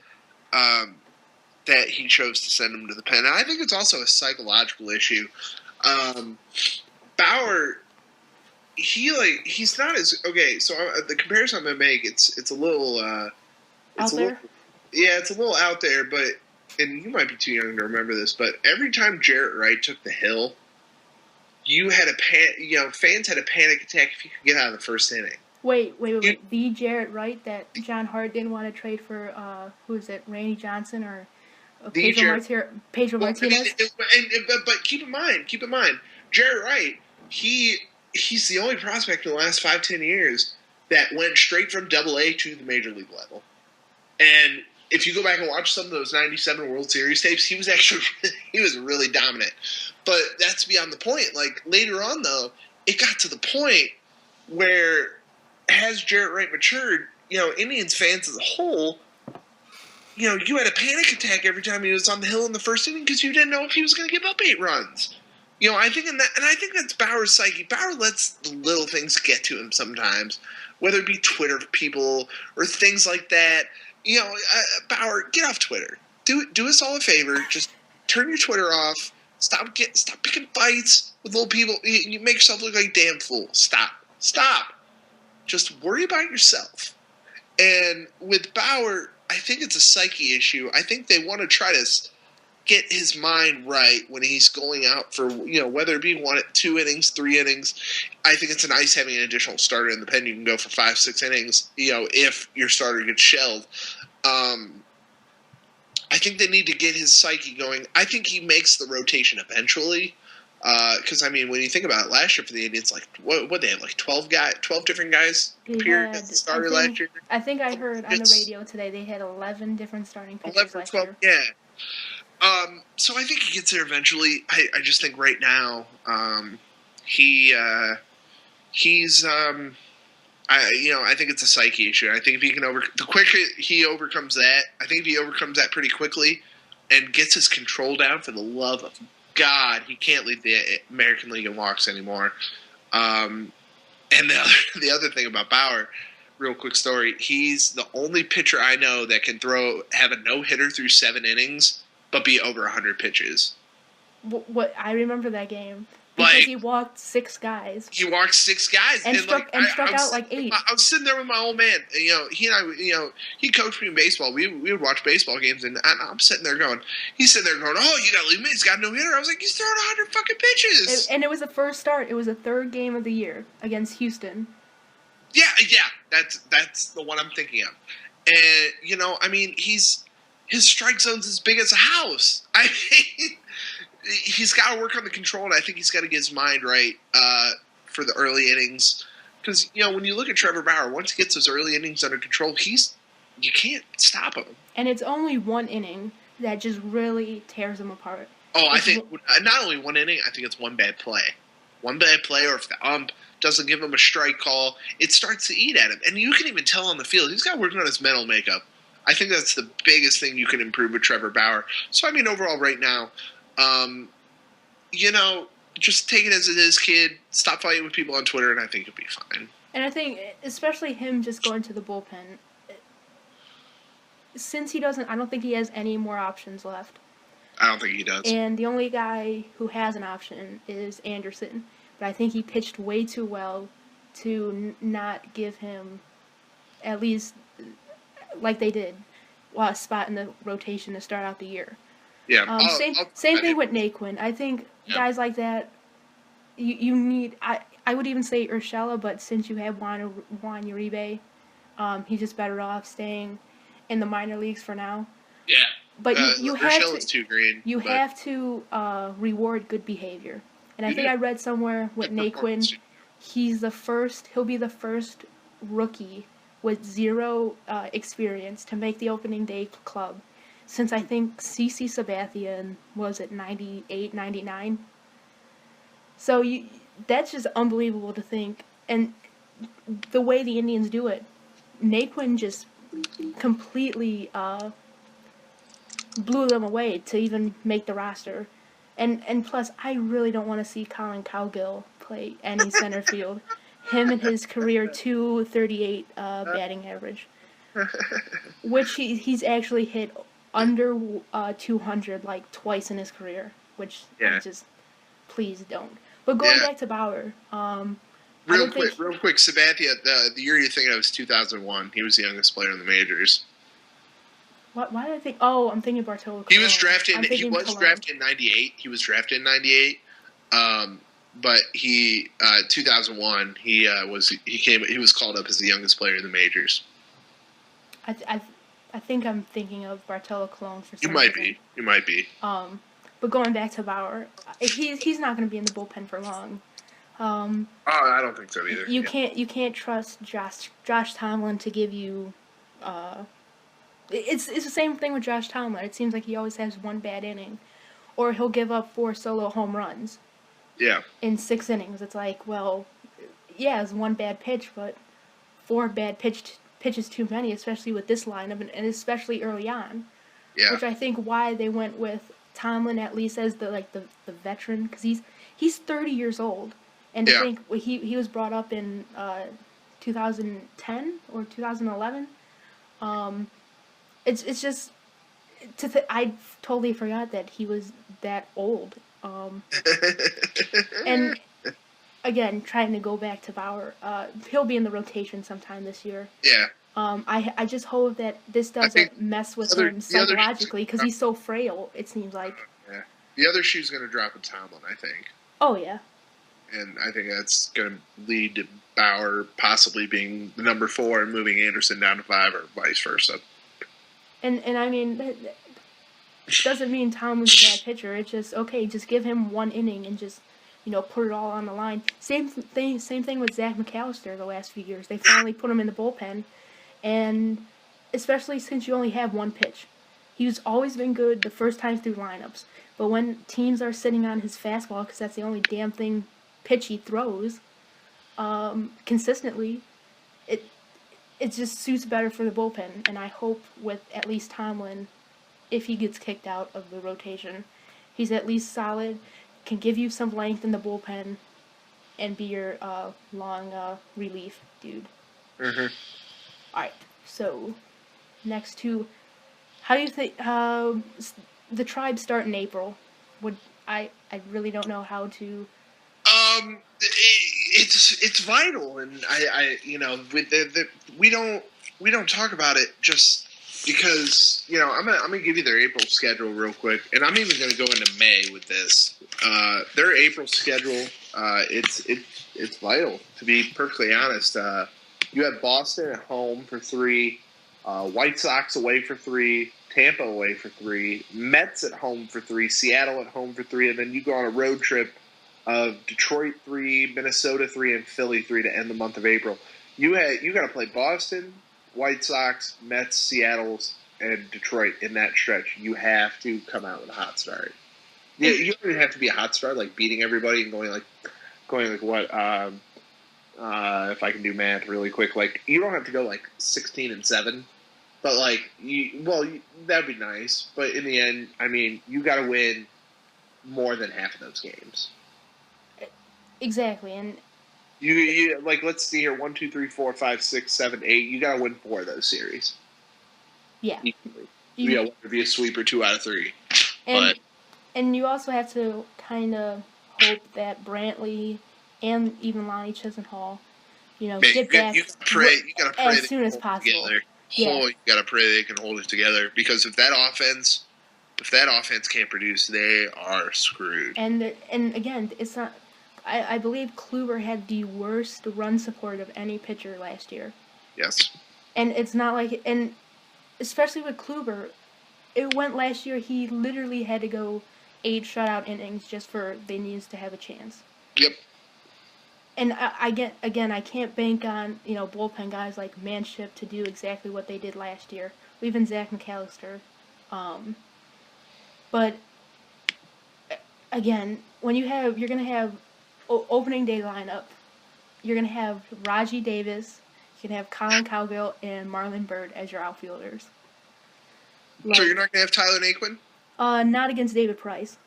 that he chose to send him to the pen. And I think it's also a psychological issue. Bauer, he's not as okay. So the comparison I'm gonna make, it's a little out there. It's a little out there, but and you might be too young to remember this, but every time Jarrett Wright took the hill, you had fans had a panic attack if you could get out of the first inning. Wait. The Jarrett Wright that John Hart didn't want to trade for who is it, Randy Johnson or Pedro Martinez? But keep in mind, Jarrett Wright, he's the only prospect in the last 5-10 years that went straight from AA to the major league level. And if you go back and watch some of those 97 World Series tapes, he was really dominant. But that's beyond the point. Later on, though, it got to the point where has Jarrett Wright matured, Indians fans as a whole, you had a panic attack every time he was on the hill in the first inning because you didn't know if he was going to give up 8 runs. I think I think that's Bauer's psyche. Bauer lets the little things get to him sometimes, whether it be Twitter people or things like that. Bauer, get off Twitter. Do us all a favor. Just turn your Twitter off. Stop picking fights with little people. You make yourself look like a damn fool. Stop. Just worry about yourself. And with Bauer, I think it's a psyche issue. I think they want to try to get his mind right when he's going out for, whether it be 2 innings, 3 innings. I think it's nice having an additional starter in the pen. You can go for 5, 6 innings, if your starter gets shelled. I think they need to get his psyche going. I think he makes the rotation eventually. Because, when you think about it, last year for the Indians, what they have, 12 different guys appeared as the starter last year? I think I heard on the radio today they had 11 different starting pitchers last year. Yeah. So I think he gets there eventually. I just think right now, I think it's a psyche issue. I think if he can the quicker he overcomes that, I think if he overcomes that pretty quickly and gets his control down, for the love of God, he can't lead the American League in walks anymore. And the other thing about Bauer, real quick story, he's the only pitcher I know that can have a no-hitter through 7 innings, but be over 100 pitches. What I remember that game. Because he walked 6 guys. And struck out 8. I was sitting there with my old man. He and I, he coached me in baseball. We would watch baseball games, and I'm sitting there going, oh, you got to leave me. He's got no hitter. I was like, he's throwing 100 fucking pitches. And it was the first start. It was the 3rd game of the year against Houston. Yeah, that's the one I'm thinking of. And his strike zone's as big as a house. He's got to work on the control, and I think he's got to get his mind right for the early innings. Because, when you look at Trevor Bauer, once he gets those early innings under control, you can't stop him. And it's only 1 inning that just really tears him apart. Oh, I think not only 1 inning, I think it's 1 bad play. 1 bad play, or if the ump doesn't give him a strike call, it starts to eat at him. And you can even tell on the field, he's got to work on his mental makeup. I think that's the biggest thing you can improve with Trevor Bauer. So, overall right now, just take it as it is, kid. Stop fighting with people on Twitter, and I think you'll be fine. And I think, especially him just going to the bullpen, since I don't think he has any more options left. I don't think he does. And the only guy who has an option is Anderson. But I think he pitched way too well to not give him, at least like they did, a spot in the rotation to start out the year. Yeah. Same thing with Naquin. I think guys like that, you need. I would even say Urshela, but since you have Juan Uribe, he's just better off staying in the minor leagues for now. Yeah. But you have to. Too green. Have to reward good behavior, and I think I read somewhere with Naquin, he'll be the first rookie with 0 experience to make the opening day club. Since I think CC Sabathia was at 98, 99. So that's just unbelievable to think. And the way the Indians do it, Naquin just completely blew them away to even make the roster. And plus, I really don't want to see Colin Cowgill play any center field. Him and his career .238 batting average. Which he's actually hit under 200 twice in his career, which just please don't. But going back to Bauer, real quick, Sabathia, the year you're thinking of was 2001. He was the youngest player in the majors. Why did I think? Oh, I'm thinking Bartolo Colon. He was drafted. Drafted in '98. He was drafted in '98. But 2001, he was called up as the youngest player in the majors. I think I'm thinking of Bartolo Colon for some reason. You might be. But going back to Bauer, he's not going to be in the bullpen for long. I don't think so either. You can't trust Josh Tomlin to give you. It's the same thing with Josh Tomlin. It seems like he always has 1 bad inning, or he'll give up 4 solo home runs. Yeah. In 6 innings, it's like, well, yeah, it's 1 bad pitch, but 4 bad pitches too many, especially with this lineup and especially early on. Yeah. Which I think why they went with Tomlin at least as the veteran, because he's 30 years old, and to think he was brought up in 2010 or 2011. It's just I totally forgot that he was that old. And again, trying to go back to Bauer, he'll be in the rotation sometime this year. Yeah. I just hope that this doesn't mess with him psychologically because he's so frail, it seems like. Yeah. The other shoe's going to drop in Tomlin, I think. Oh, yeah. And I think that's going to lead to Bauer possibly being the number 4 and moving Anderson down to 5 or vice versa. And I mean, that doesn't mean Tomlin's a bad pitcher. It's just, okay, just give him 1 inning and just, put it all on the line. Same thing with Zach McAllister the last few years. They finally put him in the bullpen. And especially since you only have 1 pitch. He's always been good the first time through lineups. But when teams are sitting on his fastball, because that's the only damn pitch he throws consistently, it just suits better for the bullpen. And I hope with at least Tomlin, if he gets kicked out of the rotation, he's at least solid, can give you some length in the bullpen, and be your long relief dude. Mm-hmm. All right, so next to, how do you think the tribes start in April? I really don't know how to. It's vital, and I with we don't talk about it just because I'm gonna give you their April schedule real quick, and I'm even gonna go into May with this. Their April schedule, it's vital, to be perfectly honest. You have Boston at home for 3, White Sox away for 3, Tampa away for 3, Mets at home for 3, Seattle at home for 3, and then you go on a road trip of Detroit 3, Minnesota 3, and Philly 3 to end the month of April. You got to play Boston, White Sox, Mets, Seattle, and Detroit in that stretch. You have to come out with a hot start. Yeah, you don't even have to be a hot start, like beating everybody and going like what. If I can do math really quick, like you don't have to go like 16-7, but like that'd be nice. But in the end, I mean, you got to win more than half of those games. Exactly, and you like let's see here 1, 2, 3, 4, 5, 6, 7, 8. You got to win 4 of those series. Yeah, whether it be a sweep or 2 out of 3. And you also have to kind of hope that Brantley and even Lonnie Chisenhall, get back you gotta pray as soon as possible. Together. Yeah. You gotta pray they can hold it together, because if that offense can't produce, they are screwed. And again, it's not. I believe Kluber had the worst run support of any pitcher last year. Yes. And it's not like, and especially with Kluber, it went last year. He literally had to go 8 shutout innings just for the Indians to have a chance. Yep. And I can't bank on, bullpen guys like Manship to do exactly what they did last year. Or even Zach McAllister. But again, when you're going to have opening day lineup, you're going to have Raji Davis, you can have Colin Cowgill, and Marlon Byrd as your outfielders. So you're not going to have Tyler Naquin? Not against David Price.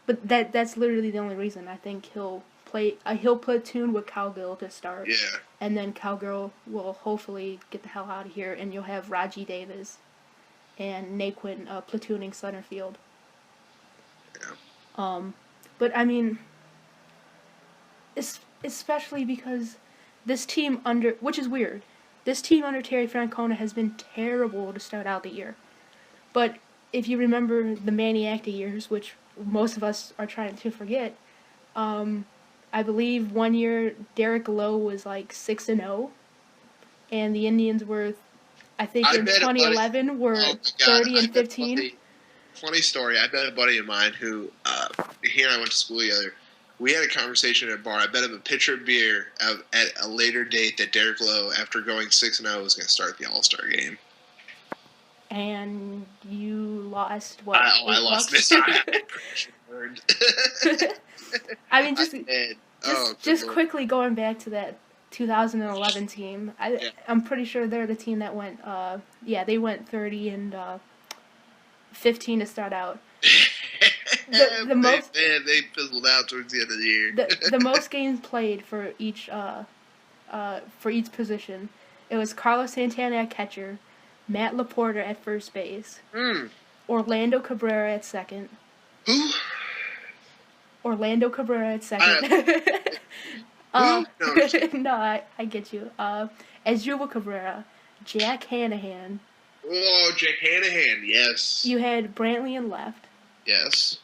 But that's literally the only reason. I think he'll platoon with Cowgill to start. Yeah. And then Cowgill will hopefully get the hell out of here, and you'll have Raji Davis and Naquin platooning center field. Yeah. But I mean, especially because this team which is weird, this team under Terry Francona has been terrible to start out the year. But if you remember the Manny Acta years, which most of us are trying to forget, I believe one year Derek Lowe was like 6-0, and the Indians were, I think in 2011 were 30-15. Funny story. I bet a buddy of mine who he and I went to school together. We had a conversation at a bar. I bet him a pitcher of beer at a later date that Derek Lowe, after going 6-0, was going to start the All-Star game. And you lost what? I lost this. I mean, just quickly going back to 2011 team. I'm pretty sure they're the team that went. They went 30 and 15 to start out. The most they fizzled out towards the end of the year. the most games played for each position. It was Carlos Santana at catcher, Matt Laporta at first base, Orlando Cabrera at second. Who? Orlando Cabrera at second. Who? No, I get you. Azul Cabrera, Jack Hanahan. Oh, Jack Hanahan, yes. You had Brantley in left. Yes.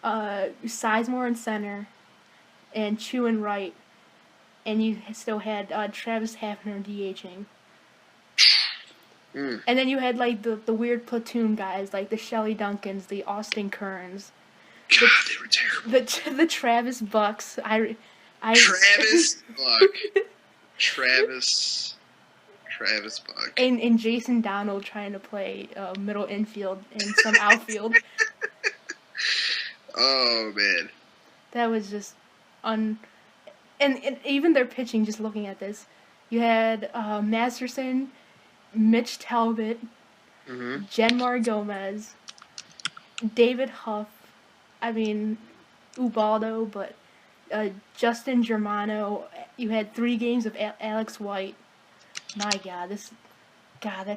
Sizemore in center, and Chu in right, and you still had Travis Hafner DHing. And then you had like the weird platoon guys like the Shelly Duncans, the Austin Kearns. God, they were terrible. The Travis Bucks. Travis Buck. Travis Buck. And Jason Donald trying to play middle infield and some outfield. Oh, man. That was just and even their pitching, just looking at this. You had Masterson, Mitch Talbot, Genmar Gomez, David Huff, Ubaldo, but Justin Germano. You had 3 games of Alex White. My God, that's.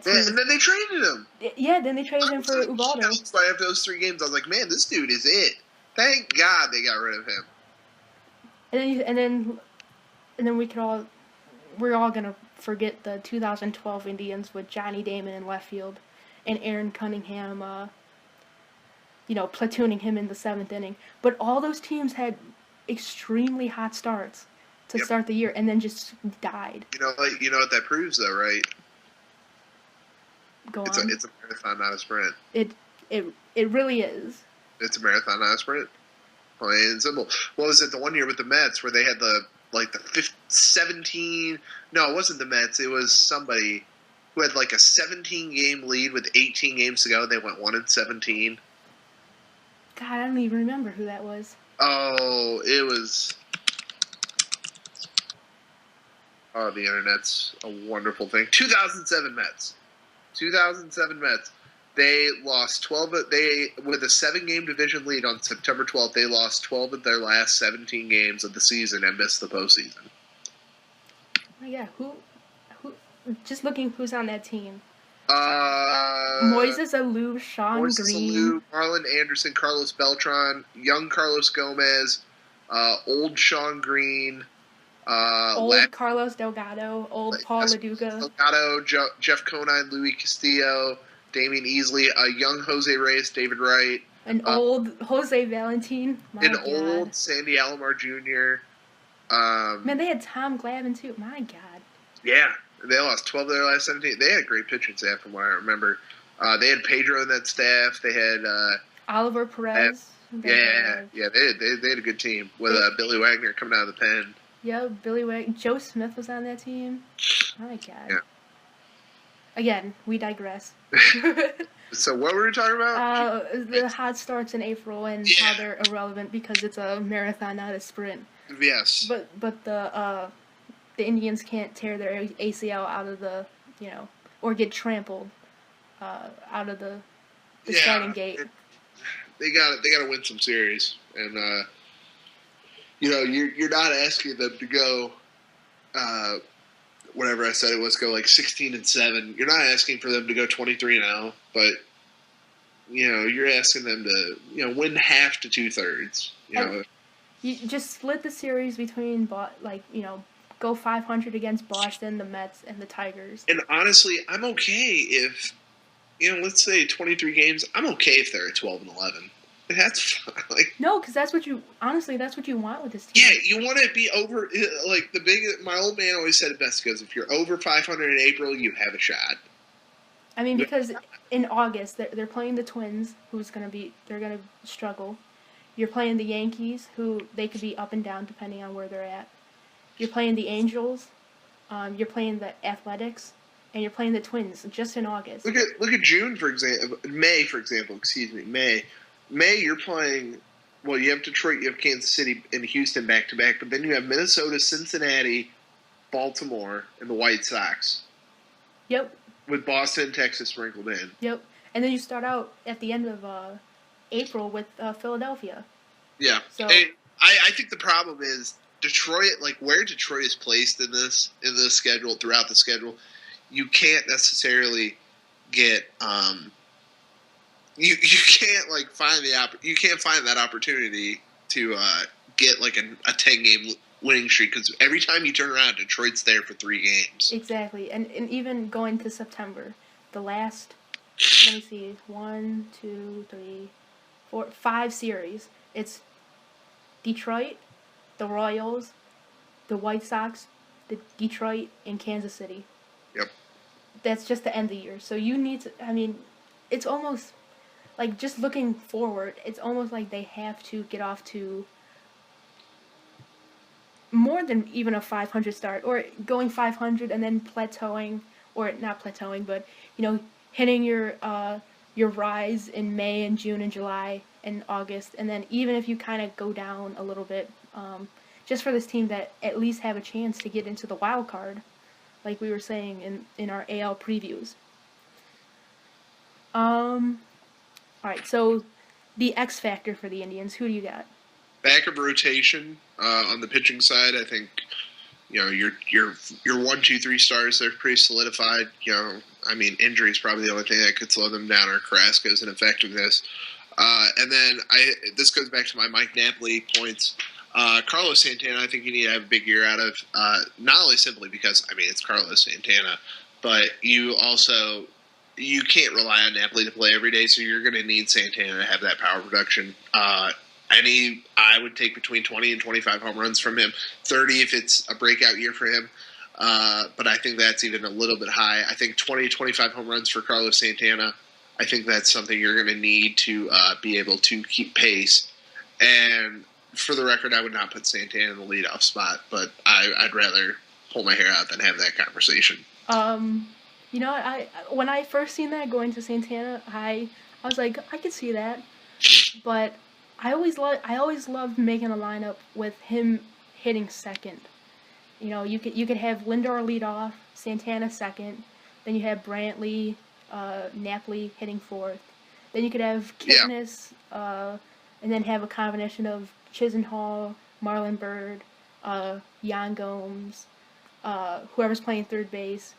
And then they traded him. Yeah, then they traded him for Ubaldo. After those 3 games, I was like, man, this dude is it. Thank God they got rid of him. And then we're all gonna forget the 2012 Indians with Johnny Damon in left field, and Aaron Cunningham, platooning him in the 7th inning. But all those teams had extremely hot starts to start the year, and then just died. You know what that proves, though, right? Go on. It's a marathon, not a sprint. It really is. It's a marathon, not a sprint. Plain and simple. What was it, the one year with the Mets where they had the 17... No, it wasn't the Mets. It was somebody who had like a 17-game lead with 18 games to go. They went 1-17. God, I don't even remember who that was. Oh, it was... Oh, the internet's a wonderful thing. 2007 Mets. They lost 12. With a 7-game division lead on September 12th, they lost 12 of their last 17 games of the season and missed the postseason. Oh, yeah, who? Just looking who's on that team. Moises Alou, Sean Green, Marlon Anderson, Carlos Beltran, young Carlos Gomez, old Sean Green, old Carlos Delgado, old Paul LaDuca, Delgado, Jeff Conine, Louis Castillo, Damian Easley, a young Jose Reyes, David Wright, an old Jose Valentin, old Sandy Alomar Jr. Man, they had Tom Glavine too. My God. Yeah, they lost 12 of their last 17. They had a great pitching staff, from what I remember. They had Pedro in that staff. They had Oliver Perez. They had a good team with Billy Wagner coming out of the pen. Yeah, Billy Wagner. Joe Smith was on that team. My God. Yeah. Again, we digress. So what were we talking about? The hot starts in April and how they're irrelevant because it's a marathon, not a sprint. Yes. But the Indians can't tear their ACL out of the, or get trampled out of the starting gate. They got to win some series, and you're not asking them to go. Whatever I said it was, go like 16-7. You're not asking for them to go 23-0, but you're asking them to win half to 2/3. You just split the series between go 500 against Boston, the Mets, and the Tigers. And honestly, I'm okay if let's say 23 games. I'm okay if they're at 12-11. That's fine. No, because that's what you want with this team. Yeah, you want to be over. My old man always said it best, because if you're over 500 in April, you have a shot. Because in August they're playing the Twins, they're gonna struggle. You're playing the Yankees, who they could be up and down depending on where they're at. You're playing the Angels. You're playing the Athletics, and you're playing the Twins just in August. Look at June, for example. May, for example. Excuse me, May. May, you're playing. Well, you have Detroit, you have Kansas City, and Houston back to back, but then you have Minnesota, Cincinnati, Baltimore, and the White Sox. Yep. With Boston, Texas sprinkled in. Yep. And then you start out at the end of April with Philadelphia. Yeah. So I think the problem is Detroit, like where Detroit is placed in this schedule, throughout the schedule, you can't necessarily get you can't like find you can't find that opportunity to get like a 10-game winning streak, because every time you turn around, Detroit's there for 3 games. Exactly, and even going to September, the last, let me see, 1, 2, 3, 4, 5 series. It's Detroit, the Royals, the White Sox, the Detroit, and Kansas City. Yep. That's just the end of the year. So you need to, I mean, it's almost like, just looking forward, it's almost like they have to get off to more than even a 500 start, or going 500 and then plateauing, or not plateauing, but, you know, hitting your rise in May and June and July and August, and then even if you kind of go down a little bit, just for this team that at least have a chance to get into the wild card, like we were saying in our AL previews. Alright, so the X factor for the Indians, who do you got? Back of rotation on the pitching side, I think, you know, your 1, 2, 3 stars, they're pretty solidified. You know, I mean, injury is probably the only thing that could slow them down, or Carrasco's ineffectiveness. And then this goes back to my Mike Napoli points. Carlos Santana, I think you need to have a big year out of, not only simply because, I mean, it's Carlos Santana, but you can't rely on Napoli to play every day, so you're going to need Santana to have that power production. I would take between 20 and 25 home runs from him, 30 if it's a breakout year for him. But I think that's even a little bit high. I think 20, 25 home runs for Carlos Santana, I think that's something you're going to need to be able to keep pace. And for the record, I would not put Santana in the leadoff spot, but I'd rather pull my hair out than have that conversation. You know, when I first seen that going to Santana, I was like, I could see that, but I always loved making a lineup with him hitting second. You know, you could have Lindor lead off, Santana second, then you have Brantley, Napoli hitting fourth, then you could have Kipnis, and then have a combination of Chisenhall, Marlon Byrd, Yan Gomes, whoever's playing third base,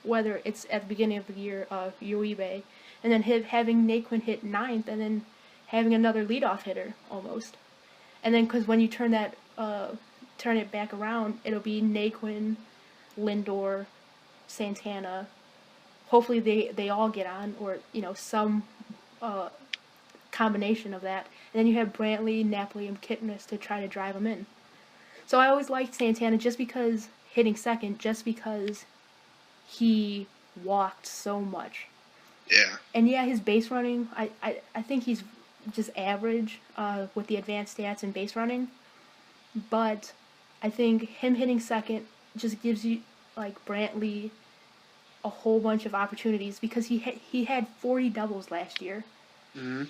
whether it's at the beginning of the year, Uribe, and then having Naquin hit ninth, and then having another leadoff hitter almost, and then because when you turn it back around, it'll be Naquin, Lindor, Santana. Hopefully they all get on, or you know, some combination of that, and then you have Brantley, Napoli, and Kipnis to try to drive them in. So I always liked Santana just because hitting second, just because he walked so much. Yeah. And yeah, his base running, I think he's just average with the advanced stats and base running. But I think him hitting second just gives you, like, Brantley a whole bunch of opportunities, because he had 40 doubles last year. Mm-hmm.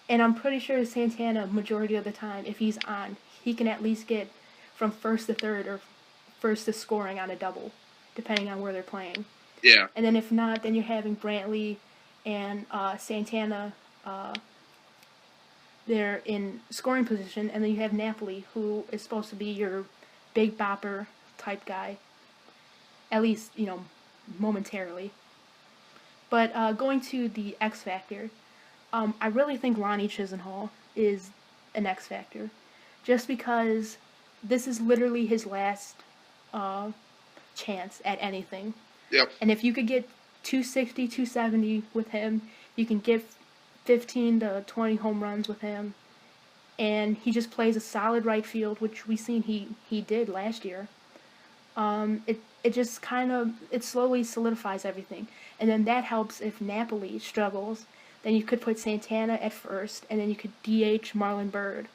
And I'm pretty sure Santana, majority of the time, if he's on, he can at least get from first to third or first to scoring on a double, depending on where they're playing. Yeah. And then if not, then you're having Brantley and Santana, they're in scoring position, and then you have Napoli, who is supposed to be your big bopper type guy, at least, you know, momentarily. But going to the X Factor, I really think Ronnie Chisenhall is an X Factor, just because this is literally his last chance at anything. Yep. And if you could get 260, 270 with him, you can get 15 to 20 home runs with him, and he just plays a solid right field, which we seen he did last year. It just kind of, it slowly solidifies everything, and then that helps if Napoli struggles. Then you could put Santana at first, and then you could DH Marlon Byrd,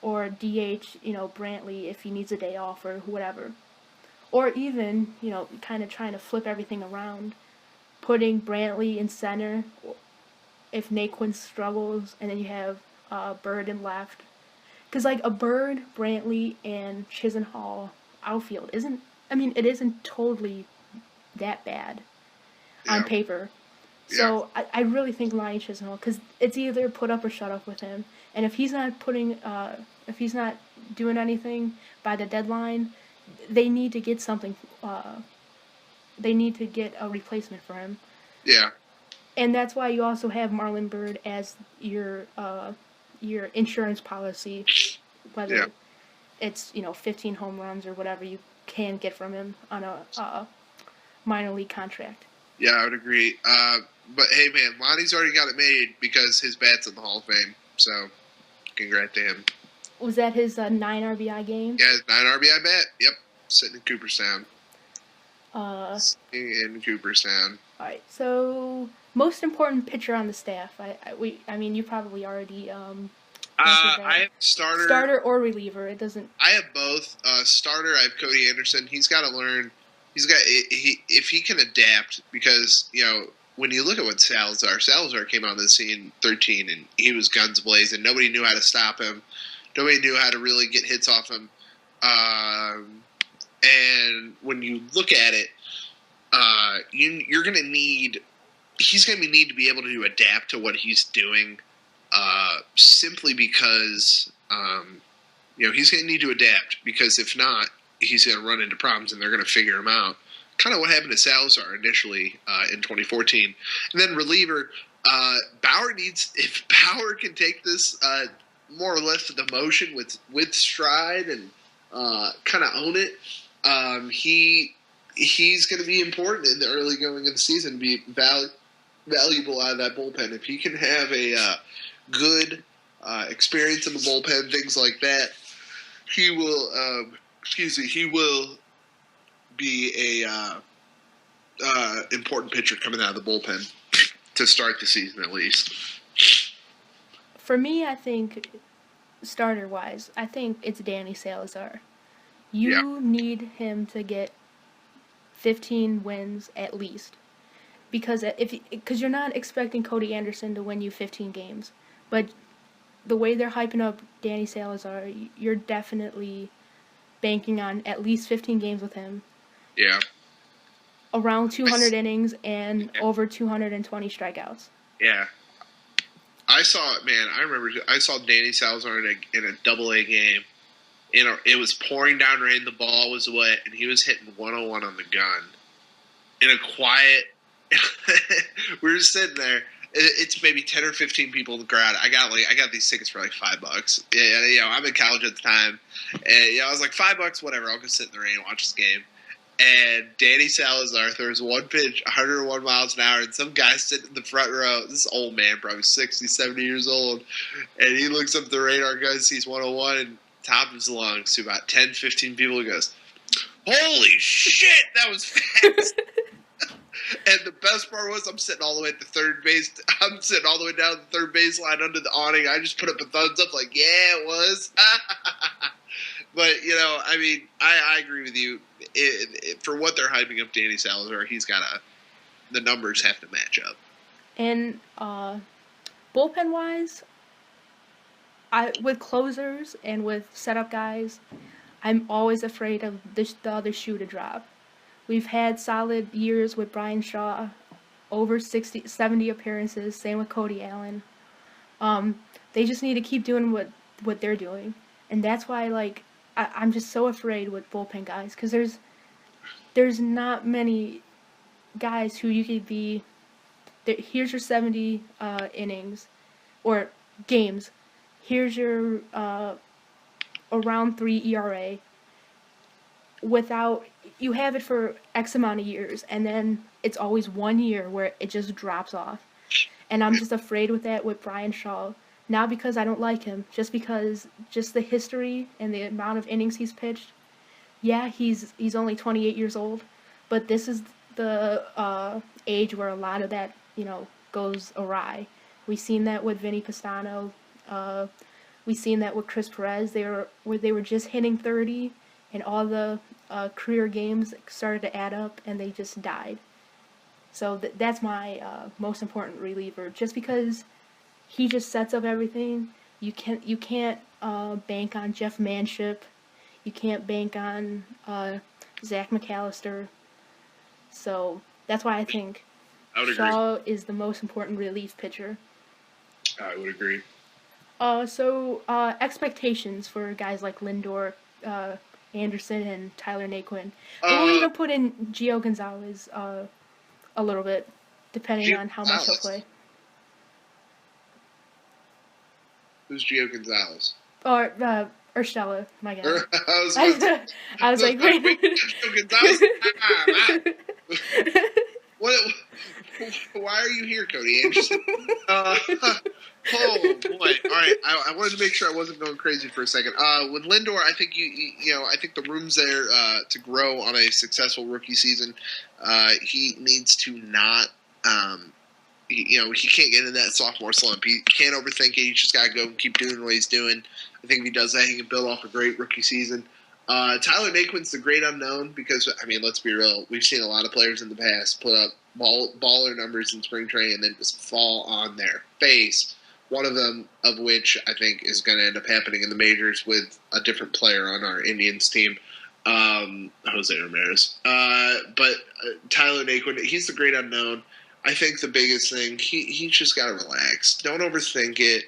or DH, you know, Brantley if he needs a day off or whatever, or even, you know, kind of trying to flip everything around, putting Brantley in center if Naquin struggles, and then you have Byrd in left. Because, like, a Byrd, Brantley, and Chisenhall outfield isn't I mean, it isn't totally that bad on paper. So I really think Ryan Chisholm, because it's either put up or shut up with him. And if he's not if he's not doing anything by the deadline, they need to get something. They need to get a replacement for him. Yeah. And that's why you also have Marlon Byrd as your insurance policy, whether it's 15 home runs or whatever you can get from him on a minor league contract. Yeah, I would agree. But hey, man, Lonnie's already got it made because his bat's in the Hall of Fame. So, congrats to him. Was that his 9 RBI game? Yeah, 9 RBI bat. Yep, sitting in Cooperstown. Sitting in Cooperstown. All right. So, most important pitcher on the staff. I mean, you probably already. I have starter or reliever. It doesn't. I have both. Starter, I have Cody Anderson. He's got to learn. If he can adapt, because when you look at what Salazar came on the scene 13 and he was guns blazing. Nobody knew how to stop him. Nobody knew how to really get hits off him. And when you look at it, you're going to need. He's going to need to be able to adapt to what he's doing. Simply because he's going to need to adapt, because if not, he's going to run into problems and they're going to figure him out. Kind of what happened to Salazar initially in 2014. And then reliever, Bauer needs, if Bauer can take this more or less the motion with stride and kind of own it, he's going to be important in the early going of the season, be valuable out of that bullpen. If he can have a good experience in the bullpen, things like that, he will he will be a important pitcher coming out of the bullpen to start the season at least. For me, I think starter-wise, I think it's Danny Salazar. You need him to get 15 wins at least, because you're not expecting Cody Anderson to win you 15 games, but the way they're hyping up Danny Salazar, you're definitely banking on at least 15 games with him. Yeah. Around 200 innings and over 220 strikeouts. Yeah. I remember I saw Danny Salazar in a Double-A game. It was pouring down rain, the ball was wet, and he was hitting 101 on the gun. In a quiet... we were sitting there. It's maybe 10 or 15 people in the crowd. I got these tickets for like $5. Yeah, I'm in college at the time, and I was like, $5, whatever. I'll go sit in the rain and watch this game. And Danny Salazar throws one pitch, 101 miles an hour, and some guy sitting in the front row. This old man, probably 60, 70 years old, and he looks up the radar gun, sees 101, and top of his lungs to about 10, 15 people. He goes, "Holy shit, that was fast!" And the best part was, I'm sitting all the way at the third base. I'm sitting all the way down the third baseline under the awning. I just put up a thumbs up, like, yeah, it was. But I mean, I agree with you. For what they're hyping up Danny Salazar, the numbers have to match up. And bullpen wise, with closers and with setup guys, I'm always afraid of the other shoe to drop. We've had solid years with Brian Shaw, over 60, 70 appearances. Same with Cody Allen. They just need to keep doing what they're doing, and that's why I'm just so afraid with bullpen guys, because there's not many guys who you could be. Here's your 70 innings or games. Here's your around 3 ERA. Without, you have it for X amount of years, and then it's always 1 year where it just drops off. And I'm just afraid with that with Brian Shaw. Not because I don't like him, just because the history and the amount of innings he's pitched. Yeah, he's only 28 years old, but this is the age where a lot of that goes awry. We've seen that with Vinny Pastano. We've seen that with Chris Perez. They were just hitting 30, and all the career games started to add up, and they just died. So that's my most important reliever, just because he just sets up everything. You can't bank on Jeff Manship. You can't bank on Zach McAllister. So that's why I think I would Shaw agree. is the most important relief pitcher. I would agree. Expectations for guys like Lindor, uh, Anderson, and Tyler Naquin. And we'll Uh, even put in Gio Gonzalez a little bit, depending Gio on how much he'll Gonzalez. play. Who's Gio Gonzalez? Or Urshela, my God. I was like, wait, wait. Gio Gonzalez. What? Why are you here, Cody Anderson? Oh boy! All right, I wanted to make sure I wasn't going crazy for a second. With Lindor, I think I think the room's there to grow on a successful rookie season. He needs to not, he can't get in that sophomore slump. He can't overthink it. He's just got to go and keep doing what he's doing. I think if he does that, he can build off a great rookie season. Tyler Naquin's the great unknown because, I mean, let's be real. We've seen a lot of players in the past put up baller numbers in spring training and then just fall on their face. One of them of which I think is going to end up happening in the majors with a different player on our Indians team, Jose Ramirez. But Tyler Naquin, he's the great unknown. I think the biggest thing, he's just got to relax. Don't overthink it.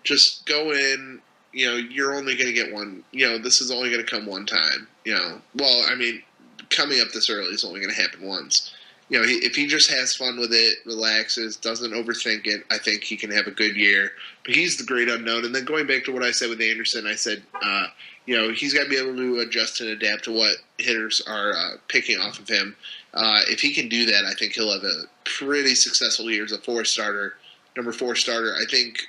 Just go in. You're only going to get one. This is only going to come one time. Well, I mean, coming up this early is only going to happen once. If he just has fun with it, relaxes, doesn't overthink it, I think he can have a good year. But he's the great unknown. And then going back to what I said with Anderson, I said, he's got to be able to adjust and adapt to what hitters are picking off of him. If he can do that, I think he'll have a pretty successful year as a number 4 starter. I think,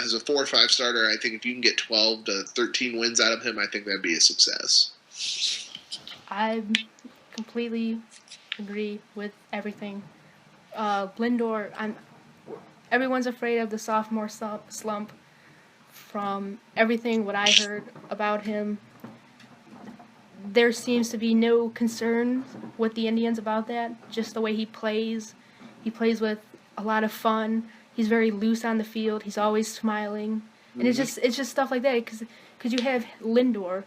as a 4 or 5 starter, I think if you can get 12 to 13 wins out of him, I think that'd be a success. I completely agree with everything. Lindor, everyone's afraid of the sophomore slump. From everything what I heard about him, there seems to be no concern with the Indians about that. Just the way he plays with a lot of fun. He's very loose on the field. He's always smiling, and it's just stuff like that. Because you have Lindor,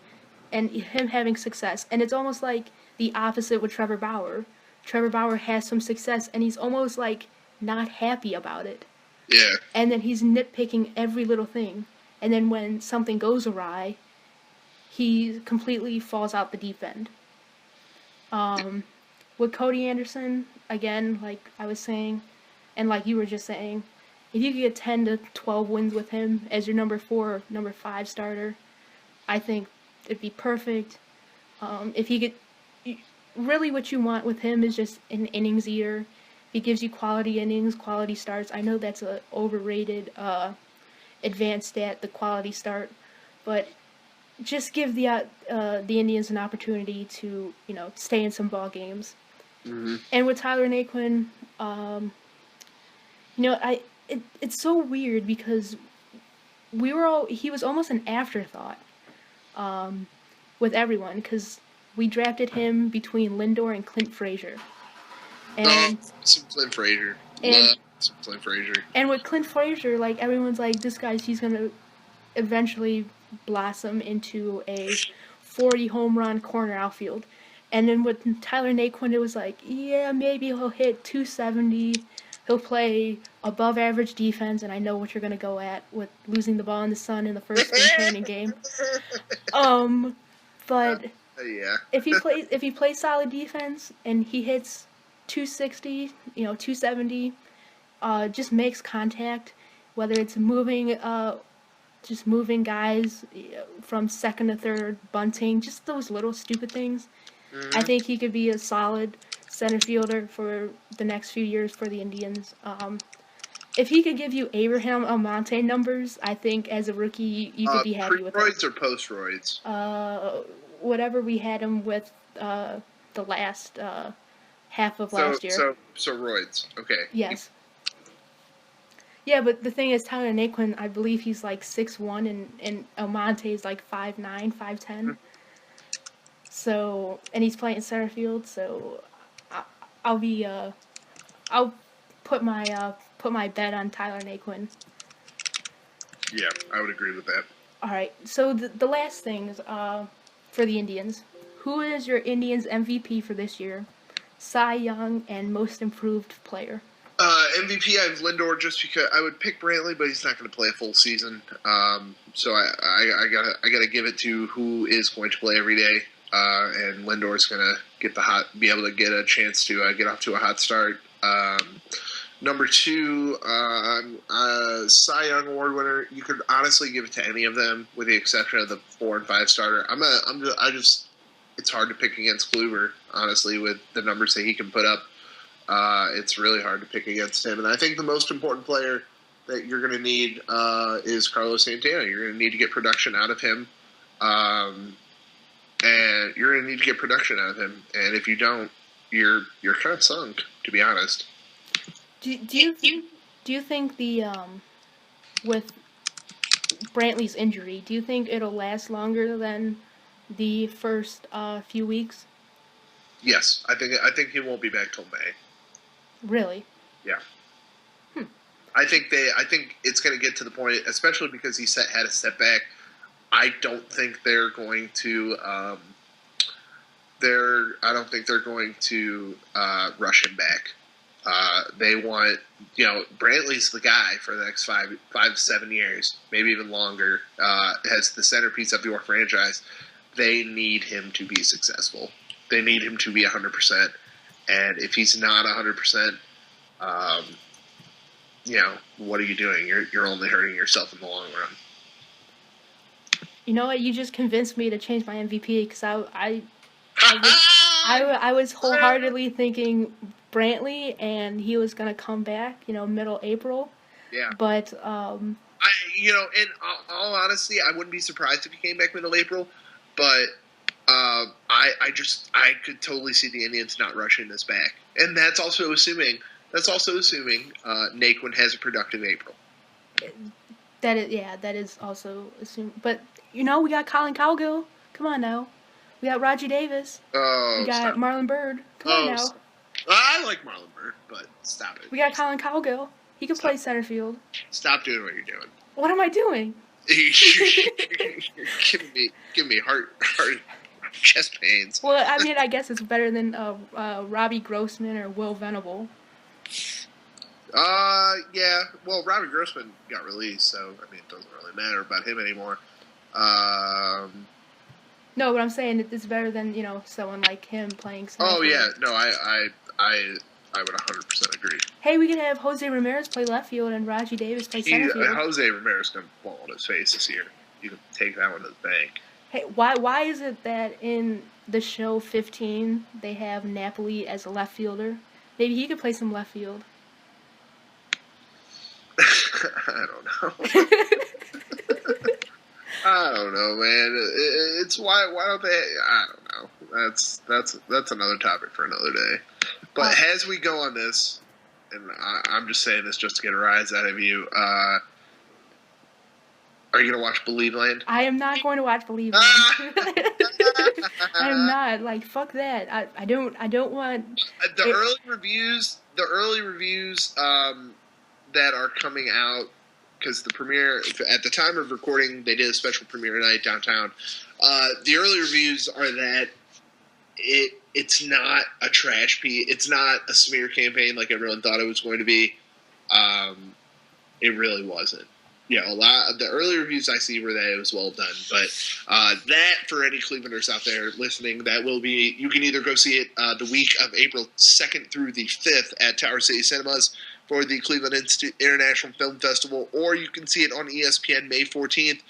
and him having success, and it's almost like the opposite with Trevor Bauer. Trevor Bauer has some success, and he's almost like not happy about it. Yeah. And then he's nitpicking every little thing, and then when something goes awry, he completely falls out the deep end. With Cody Anderson, again, like I was saying, and like you were just saying, if you could get 10 to 12 wins with him as your number 4 or number 5 starter, I think it'd be perfect. If he could, really what you want with him is just an innings eater. He gives you quality innings, quality starts. I know that's a overrated advanced stat, the quality start, but just give the Indians an opportunity to stay in some ball games. Mm-hmm. And with Tyler Naquin, it's so weird because he was almost an afterthought with everyone because we drafted him between Lindor and Clint Frazier. And some Clint Frazier. Some Clint Frazier. And with Clint Frazier, like everyone's like, he's gonna eventually blossom into a 40 home run corner outfield. And then with Tyler Naquin, it was like, yeah, maybe he'll hit 270. He'll play above average defense, and I know what you're gonna go at with losing the ball in the sun in the first spring training game. But yeah. if he plays solid defense and he hits 260, 270, just makes contact, whether it's just moving guys from second to third, bunting, just those little stupid things. Mm-hmm. I think he could be a solid center fielder for the next few years for the Indians. If he could give you Abraham Almonte numbers, I think as a rookie you could be happy with him. Pre-roids or post-roids? Whatever we had him with the last half of last year. So roids. Okay. Yes. Yeah, but the thing is, Tyler Naquin, I believe he's like 6'1", and Almonte is like 5'9", 5'10". Mm-hmm. So, and he's playing center field, so I'll put my bet on Tyler Naquin. Yeah, I would agree with that. All right, so the last things for the Indians, who is your Indians MVP for this year? Cy Young and Most Improved Player. MVP, I have Lindor just because I would pick Brantley, but he's not going to play a full season. So I gotta give it to who is going to play every day. And Lindor's going to be able to get a chance to get off to a hot start. Number 2, Cy Young Award winner. You could honestly give it to any of them, with the exception of the 4 and 5 starter. It's hard to pick against Kluber, honestly, with the numbers that he can put up. It's really hard to pick against him. And I think the most important player that you're going to need is Carlos Santana. You're going to need to get production out of him. And you're going to need to get production out of him. And if you don't, you're kind of sunk, to be honest. Do you think the with Brantley's injury, do you think it'll last longer than the first few weeks? Yes, I think he won't be back till May. Really? Yeah. I think it's going to get to the point, especially because he had a setback. I don't think they're going to. I don't think they're going to rush him back. They want, Brantley's the guy for the next 5 to 7 years, maybe even longer. As the centerpiece of your franchise, they need him to be successful. They need him to be 100%. And if he's not 100%, what are you doing? You're only hurting yourself in the long run. You know what? You just convinced me to change my MVP because I was wholeheartedly thinking Brantley, and he was gonna come back, middle April. Yeah. But in all honesty, I wouldn't be surprised if he came back middle April. But I could totally see the Indians not rushing this back, and that's also assuming Naquin has a productive April. That is also assumed. But we got Colin Cowgill. Come on now. We got Raji Davis. Oh, we got Marlon Byrd. Come on now. I like Marlon Byrd, but stop it. We got Colin Cowgill. He can play center field. Stop doing what you're doing. What am I doing? Give me heart chest pains. Well, I mean, I guess it's better than Robbie Grossman or Will Venable. Yeah. Well, Robbie Grossman got released, so I mean, it doesn't really matter about him anymore. No, but I'm saying it's better than someone like him playing center field. Yeah, no, I would 100% agree. Hey, we could have Jose Ramirez play left field and Raji Davis play center field. Jose Ramirez can fall on his face this year. You can take that one to the bank. Hey, why is it that in the show 15 they have Napoli as a left fielder? Maybe he could play some left field. I don't know. I don't know, man. It's why don't they? I don't know. That's another topic for another day. But as we go on this, and I'm just saying this just to get a rise out of you. Are you going to watch Believe Land? I am not going to watch Believe Land. I am not. Like, fuck that. I don't want early reviews that are coming out, because the premiere, at the time of recording, they did a special premiere night downtown. The early reviews are that it's not a trash piece. It's not a smear campaign like everyone thought it was going to be. It really wasn't. A lot of the early reviews I see were that it was well done. But that, for any Clevelanders out there listening, that will be, you can either go see it the week of April 2nd through the 5th at Tower City Cinemas for the Cleveland International Film Festival, or you can see it on ESPN May 14th,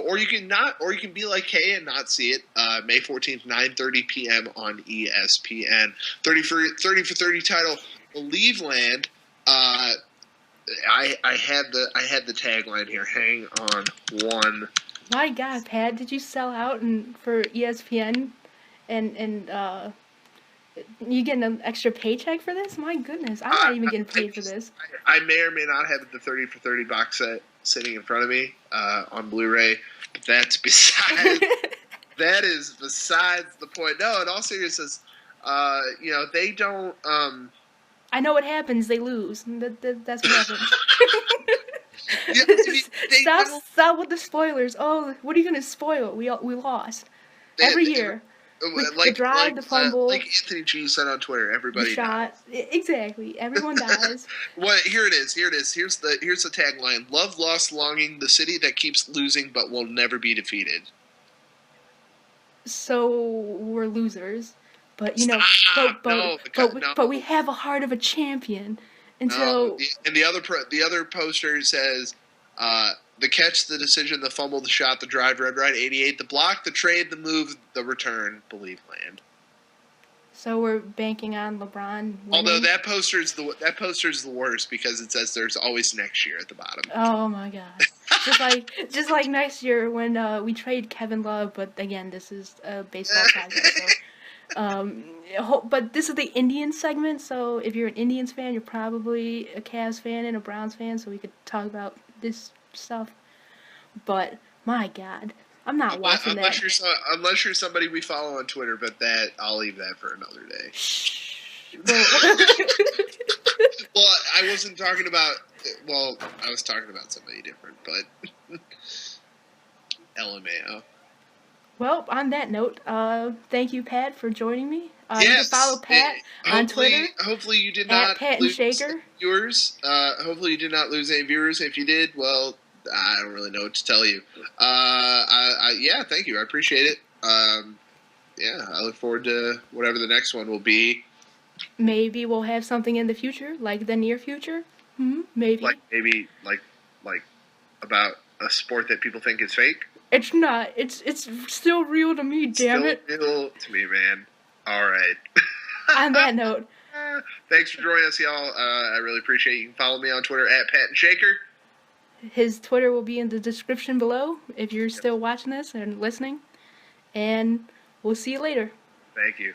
or you can be like Kay and not see it May 14th, 9:30 p.m. on ESPN. 30 for 30 title, Believe Land. I had the tagline here. Hang on one. My God, Pat, did you sell out for ESPN and you getting an extra paycheck for this? My goodness, I'm not even getting paid for this. I may or may not have the 30 for 30 box set sitting in front of me on Blu-ray, but that's besides. That is besides the point. No, in all seriousness, they don't. I know what happens. They lose. That's what happens. Stop with the spoilers. Oh, what are you going to spoil? We lost every year. The drive, the fumble, like Anthony G said on Twitter, everybody the shot. Dies. Exactly, everyone dies. Here it is. Here's the tagline: Love, lost, longing, the city that keeps losing but will never be defeated. So we're losers, but but we have a heart of a champion, and the other poster says, the catch, the decision, the fumble, the shot, the drive, Red Ride 88, the block, the trade, the move, the return, believe land. So we're banking on LeBron winning. Although that poster's the worst because it says there's always next year at the bottom. Oh my god! just like next year when we trade Kevin Love, but again this is a baseball podcast. So, but this is the Indians segment. So if you're an Indians fan, you're probably a Cavs fan and a Browns fan. So we could talk about this stuff. But my god. I'm not watching that. Unless you're somebody we follow on Twitter, but I'll leave that for another day. Well, I wasn't talking about. Well, I was talking about somebody different, but LMAO. Well, on that note, thank you, Pat, for joining me. You can follow Pat on Twitter. Hopefully, you did not lose viewers. Hopefully, you did not lose any viewers. If you did, well, I don't really know what to tell you. Yeah, thank you. I appreciate it. Yeah, I look forward to whatever the next one will be. Maybe we'll have something in the future, like the near future. Maybe. Like about a sport that people think is fake. It's not. It's still real to me. Damn it. Still real to me, man. All right. On that note. Thanks for joining us, y'all. I really appreciate it. You can follow me on Twitter at PatandShaker. His Twitter will be in the description below if you're still watching this and listening. And we'll see you later. Thank you.